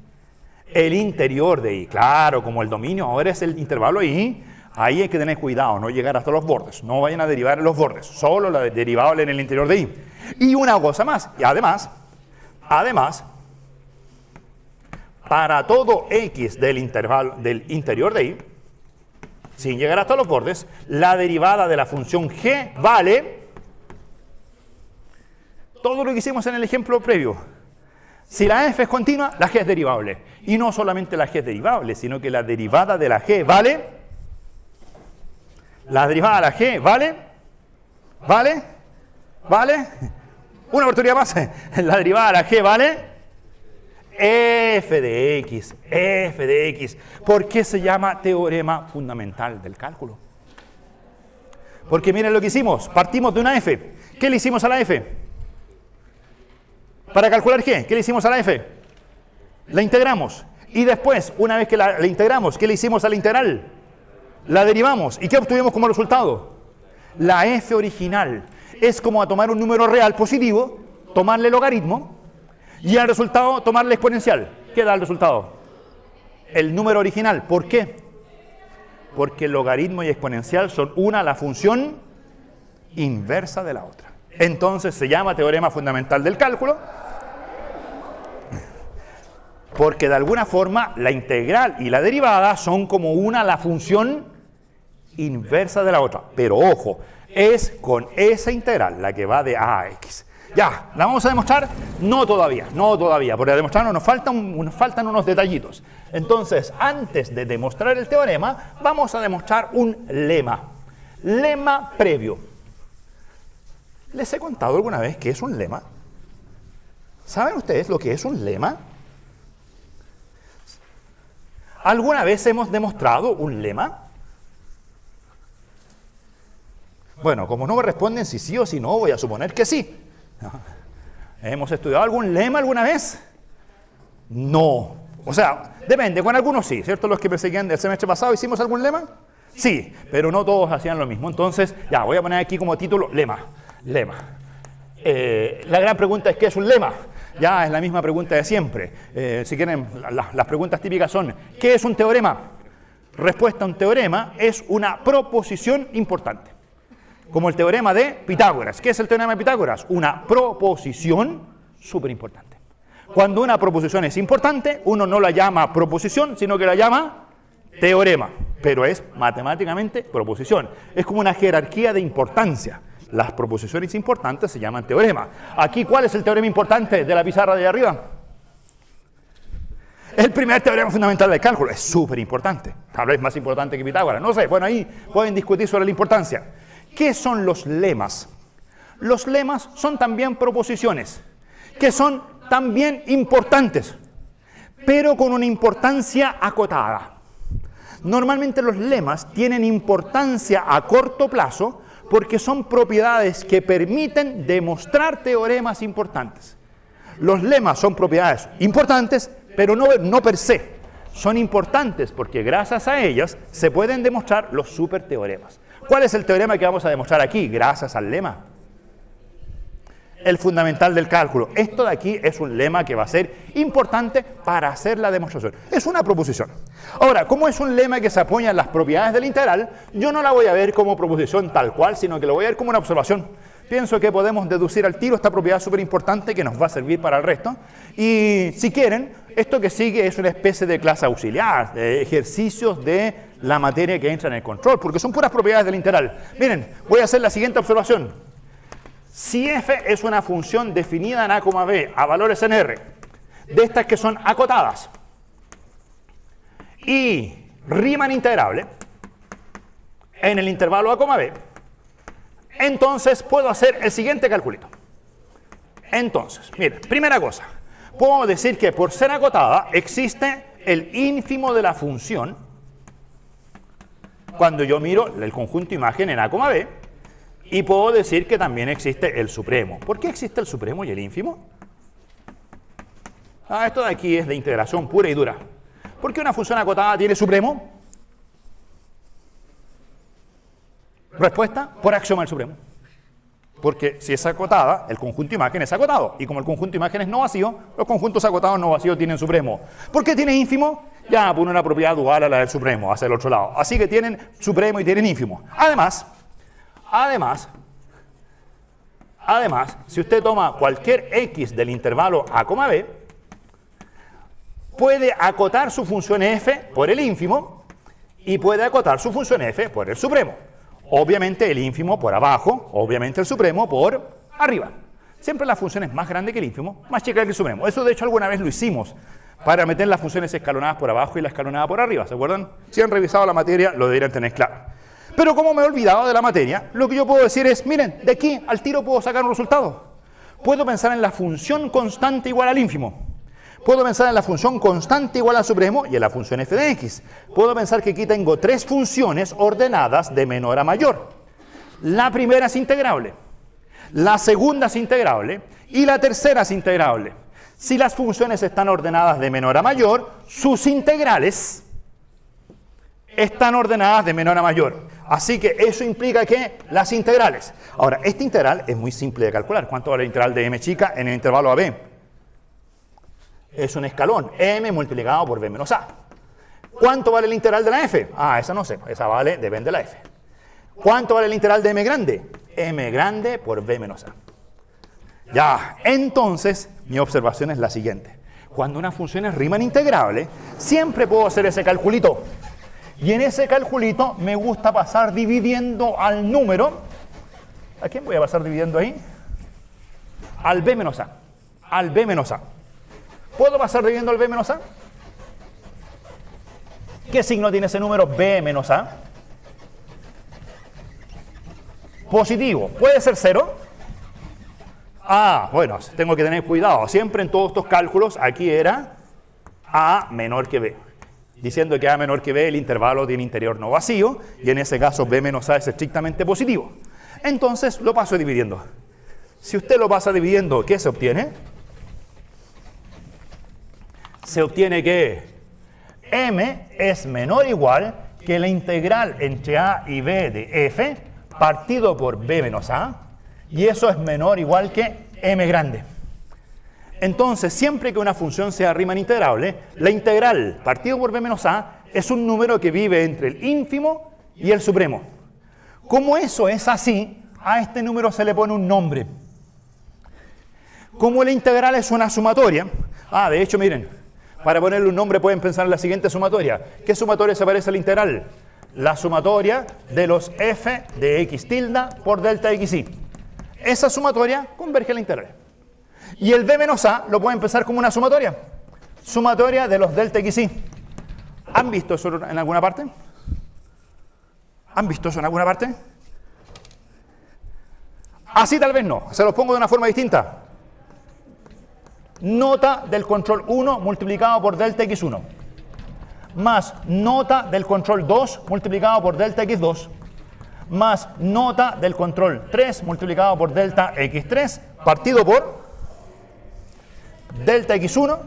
el interior de i. Claro, como el dominio ahora es el intervalo i, ahí hay que tener cuidado, no llegar hasta los bordes. No vayan a derivar en los bordes, solo la derivable en el interior de i. Y una cosa más, y además, para todo x del interior de i, sin llegar hasta los bordes, la derivada de la función g vale todo lo que hicimos en el ejemplo previo. Si la f es continua, la g es derivable. Y no solamente la g es derivable, sino que la derivada de la g vale... La derivada de la g vale... Una oportunidad más. La derivada de la g vale... f de x. ¿Por qué se llama teorema fundamental del cálculo? Porque miren lo que hicimos. Partimos de una f. ¿Qué le hicimos a la f? Para calcular ¿qué? ¿Qué le hicimos a la f? La integramos. Y después, una vez que la integramos, ¿qué le hicimos a la integral? La derivamos. ¿Y qué obtuvimos como resultado? La f original. Es como a tomar un número real positivo, tomarle logaritmo, y al resultado tomarle exponencial. ¿Qué da el resultado? El número original. ¿Por qué? Porque el logaritmo y exponencial son la función inversa de la otra. Entonces se llama teorema fundamental del cálculo, porque de alguna forma la integral y la derivada son como la función inversa de la otra. Pero ojo, es con esa integral la que va de a a x. Ya, ¿la vamos a demostrar? No todavía, porque a demostrarlo nos faltan unos detallitos. Entonces, antes de demostrar el teorema, vamos a demostrar un lema. Lema previo. ¿Les he contado alguna vez qué es un lema? ¿Saben ustedes lo que es un lema? ¿Alguna vez hemos demostrado un lema? Bueno, como no me responden si sí o si no, voy a suponer que sí. ¿Hemos estudiado algún lema alguna vez? No. O sea, depende, con algunos sí, ¿cierto? Los que perseguían del semestre pasado, ¿hicimos algún lema? Sí, pero no todos hacían lo mismo. Entonces, ya, voy a poner aquí como título, lema. Lema. La gran pregunta es, ¿qué es un lema? Ya, es la misma pregunta de siempre. Si quieren, las preguntas típicas son, ¿qué es un teorema? Respuesta a un teorema es una proposición importante. Como el teorema de Pitágoras. ¿Qué es el teorema de Pitágoras? Una proposición súper importante. Cuando una proposición es importante, uno no la llama proposición, sino que la llama teorema. Pero es matemáticamente proposición. Es como una jerarquía de importancia. Las proposiciones importantes se llaman teorema. Aquí, ¿cuál es el teorema importante de la pizarra de allá arriba? El primer teorema fundamental del cálculo. Es súper importante. Tal vez más importante que Pitágoras. No sé, bueno, ahí pueden discutir sobre la importancia. ¿Qué son los lemas? Los lemas son también proposiciones, que son también importantes, pero con una importancia acotada. Normalmente los lemas tienen importancia a corto plazo porque son propiedades que permiten demostrar teoremas importantes. Los lemas son propiedades importantes, pero no per se. Son importantes porque gracias a ellas se pueden demostrar los superteoremas. ¿Cuál es el teorema que vamos a demostrar aquí? Gracias al lema. El fundamental del cálculo. Esto de aquí es un lema que va a ser importante para hacer la demostración. Es una proposición. Ahora, como es un lema que se apoya en las propiedades del integral, yo no la voy a ver como proposición tal cual, sino que lo voy a ver como una observación. Pienso que podemos deducir al tiro esta propiedad súper importante que nos va a servir para el resto. Y si quieren, esto que sigue es una especie de clase auxiliar, de ejercicios de la materia que entra en el control, porque son puras propiedades del integral. Miren, voy a hacer la siguiente observación. Si f es una función definida en a, b a valores en r, de estas que son acotadas, y Riemann integrable en el intervalo a, b, entonces puedo hacer el siguiente calculito. Entonces, miren, primera cosa, puedo decir que por ser acotada existe el ínfimo de la función cuando yo miro el conjunto imagen en a, b, y puedo decir que también existe el supremo. ¿Por qué existe el supremo y el ínfimo? Esto de aquí es de integración pura y dura. ¿Por qué una función acotada tiene supremo? Respuesta, por axioma del supremo. Porque si es acotada, el conjunto imagen es acotado. Y como el conjunto imagen es no vacío, los conjuntos acotados no vacíos tienen supremo. ¿Por qué tiene ínfimo? Ya, por una propiedad dual a la del supremo, hacia el otro lado. Así que tienen supremo y tienen ínfimo. Además, si usted toma cualquier x del intervalo a, b, puede acotar su función f por el ínfimo y puede acotar su función f por el supremo. Obviamente el ínfimo por abajo, obviamente el supremo por arriba. Siempre la función es más grande que el ínfimo, más chica que el supremo. Eso de hecho alguna vez lo hicimos para meter las funciones escalonadas por abajo y la escalonada por arriba. ¿Se acuerdan? Si han revisado la materia lo deberían tener claro. Pero como me he olvidado de la materia, lo que yo puedo decir es, miren, de aquí al tiro puedo sacar un resultado. Puedo pensar en la función constante igual al ínfimo. Puedo pensar en la función constante igual al supremo y en la función f de x. Puedo pensar que aquí tengo tres funciones ordenadas de menor a mayor. La primera es integrable, la segunda es integrable y la tercera es integrable. Si las funciones están ordenadas de menor a mayor, sus integrales están ordenadas de menor a mayor. Así que eso implica que las integrales. Ahora, esta integral es muy simple de calcular. ¿Cuánto vale la integral de m chica en el intervalo a b? Es un escalón, m multiplicado por b menos a. ¿Cuánto vale la integral de la f? Esa no sé, esa vale, depende de la f. ¿Cuánto vale la integral de m grande? M grande por b menos a. Ya, entonces, mi observación es la siguiente. Cuando una función es Riemann integrable, siempre puedo hacer ese calculito. Y en ese calculito me gusta pasar dividiendo al número. ¿A quién voy a pasar dividiendo ahí? Al b menos a. Al b menos a. ¿Puedo pasar dividiendo al b menos a? ¿Qué signo tiene ese número b menos a? Positivo. ¿Puede ser 0? Bueno, tengo que tener cuidado. Siempre en todos estos cálculos, aquí era a menor que b. Diciendo que a menor que b el intervalo tiene interior no vacío, y en ese caso b menos a es estrictamente positivo. Entonces lo paso dividiendo. Si usted lo pasa dividiendo, ¿qué se obtiene? Se obtiene que m es menor o igual que la integral entre a y b de f partido por b menos a, y eso es menor o igual que m grande. Entonces, siempre que una función sea Riemann integrable, la integral partido por b menos a es un número que vive entre el ínfimo y el supremo. Como eso es así, a este número se le pone un nombre. Como la integral es una sumatoria, de hecho, miren, para ponerle un nombre pueden pensar en la siguiente sumatoria. ¿Qué sumatoria se parece a la integral? La sumatoria de los f de x tilde por delta xy. Esa sumatoria converge a la integral. Y el b menos a lo pueden pensar como una sumatoria. Sumatoria de los delta xy. ¿Han visto eso en alguna parte? ¿Han visto eso en alguna parte? Así tal vez no. Se los pongo de una forma distinta. Nota del control 1 multiplicado por delta x1 más nota del control 2 multiplicado por delta x2 más nota del control 3 multiplicado por delta x3 partido por delta x1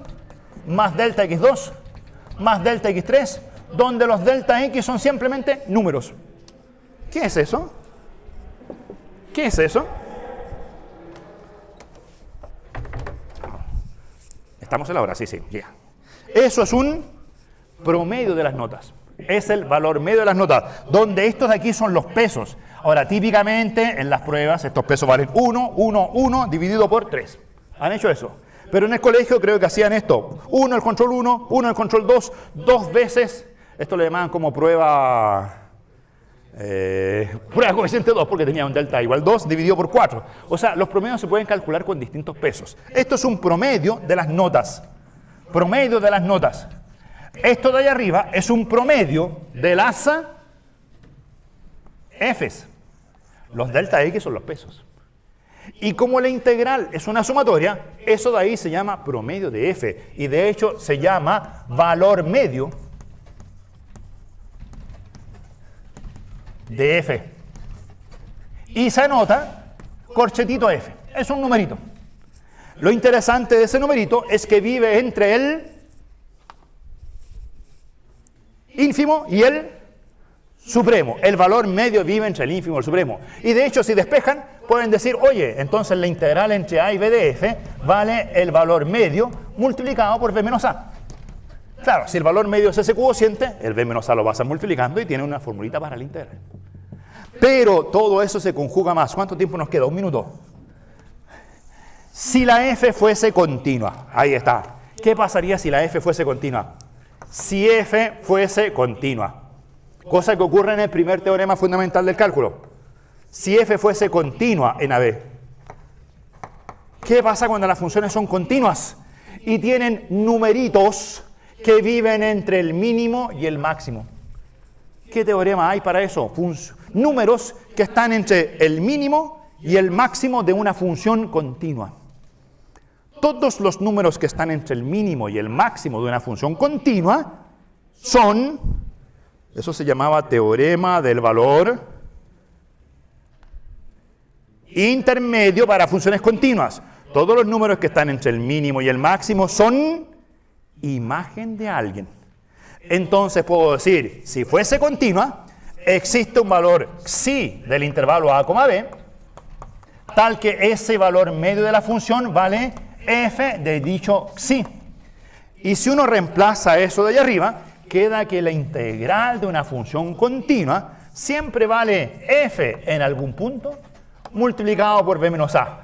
más delta x2 más delta x3, donde los delta x son simplemente números. ¿Qué es eso? ¿Qué es eso? ¿Estamos en la hora? Sí, ya. Eso es un promedio de las notas. Es el valor medio de las notas, donde estos de aquí son los pesos. Ahora, típicamente en las pruebas estos pesos valen 1, 1, 1 dividido por 3. ¿Han hecho eso? Pero en el colegio creo que hacían esto. 1 el control 1, 1 el control 2, dos veces. Esto le llamaban como prueba coeficiente 2, porque tenía un delta igual 2 dividido por 4. O sea, los promedios se pueden calcular con distintos pesos. Esto es un promedio de las notas. Promedio de las notas. Esto de ahí arriba es un promedio de las f's. Los delta x son los pesos. Y como la integral es una sumatoria, eso de ahí se llama promedio de f. Y de hecho se llama valor medio de f. Y se anota corchetito f. Es un numerito. Lo interesante de ese numerito es que vive entre el ínfimo y el supremo. El valor medio vive entre el ínfimo y el supremo. Y de hecho, si despejan, pueden decir, oye, entonces la integral entre a y b de f vale el valor medio multiplicado por b menos a. Claro, si el valor medio es ese cociente, el b menos a lo vas a multiplicando y tiene una formulita para la integral. Pero todo eso se conjuga más. ¿Cuánto tiempo nos queda? Un minuto. Si la f fuese continua, ahí está. ¿Qué pasaría si la f fuese continua? Si f fuese continua, cosa que ocurre en el primer teorema fundamental del cálculo. Si f fuese continua en AB, ¿qué pasa cuando las funciones son continuas y tienen numeritos que viven entre el mínimo y el máximo? ¿Qué teorema hay para eso? Números que están entre el mínimo y el máximo de una función continua. Todos los números que están entre el mínimo y el máximo de una función continua son, eso se llamaba teorema del valor intermedio para funciones continuas. Todos los números que están entre el mínimo y el máximo son imagen de alguien. Entonces puedo decir, si fuese continua, existe un valor xi del intervalo a, b, tal que ese valor medio de la función vale f de dicho xi. Y si uno reemplaza eso de allá arriba, queda que la integral de una función continua siempre vale f en algún punto multiplicado por b menos a.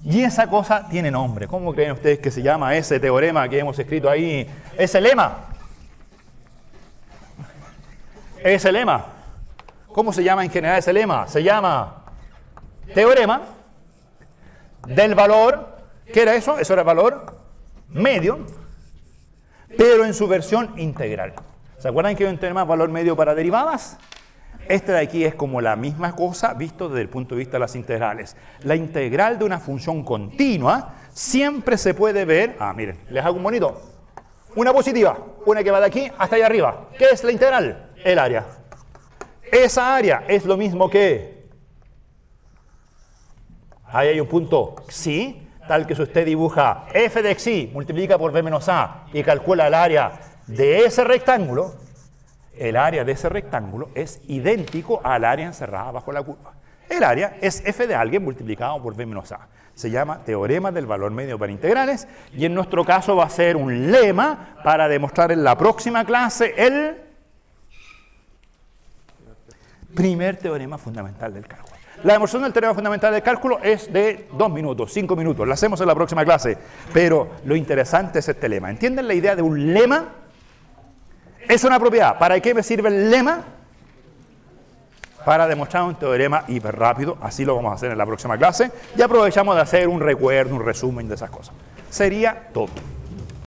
Y esa cosa tiene nombre. ¿Cómo creen ustedes que se llama ese teorema que hemos escrito ahí? Ese lema. Ese lema. ¿Cómo se llama en general ese lema? Se llama teorema del valor. ¿Qué era eso? Eso era el valor medio, pero en su versión integral. ¿Se acuerdan que hay un teorema de valor medio para derivadas? Este de aquí es como la misma cosa visto desde el punto de vista de las integrales. La integral de una función continua siempre se puede ver, miren, les hago un bonito, una positiva, una que va de aquí hasta allá arriba. ¿Qué es la integral? El área. Esa área es lo mismo que Ahí hay un punto xi, tal que si usted dibuja f de xi, multiplica por b menos a y calcula el área de ese rectángulo, el área de ese rectángulo es idéntico al área encerrada bajo la curva. El área es f de alguien multiplicado por b menos a. Se llama teorema del valor medio para integrales y en nuestro caso va a ser un lema para demostrar en la próxima clase el primer teorema fundamental del cálculo. La demostración del teorema fundamental del cálculo es de 2 minutos, 5 minutos. La hacemos en la próxima clase. Pero lo interesante es este lema. ¿Entienden la idea de un lema? Es una propiedad. ¿Para qué me sirve el lema? Para demostrar un teorema hiper rápido. Así lo vamos a hacer en la próxima clase. Y aprovechamos de hacer un recuerdo, un resumen de esas cosas. Sería todo.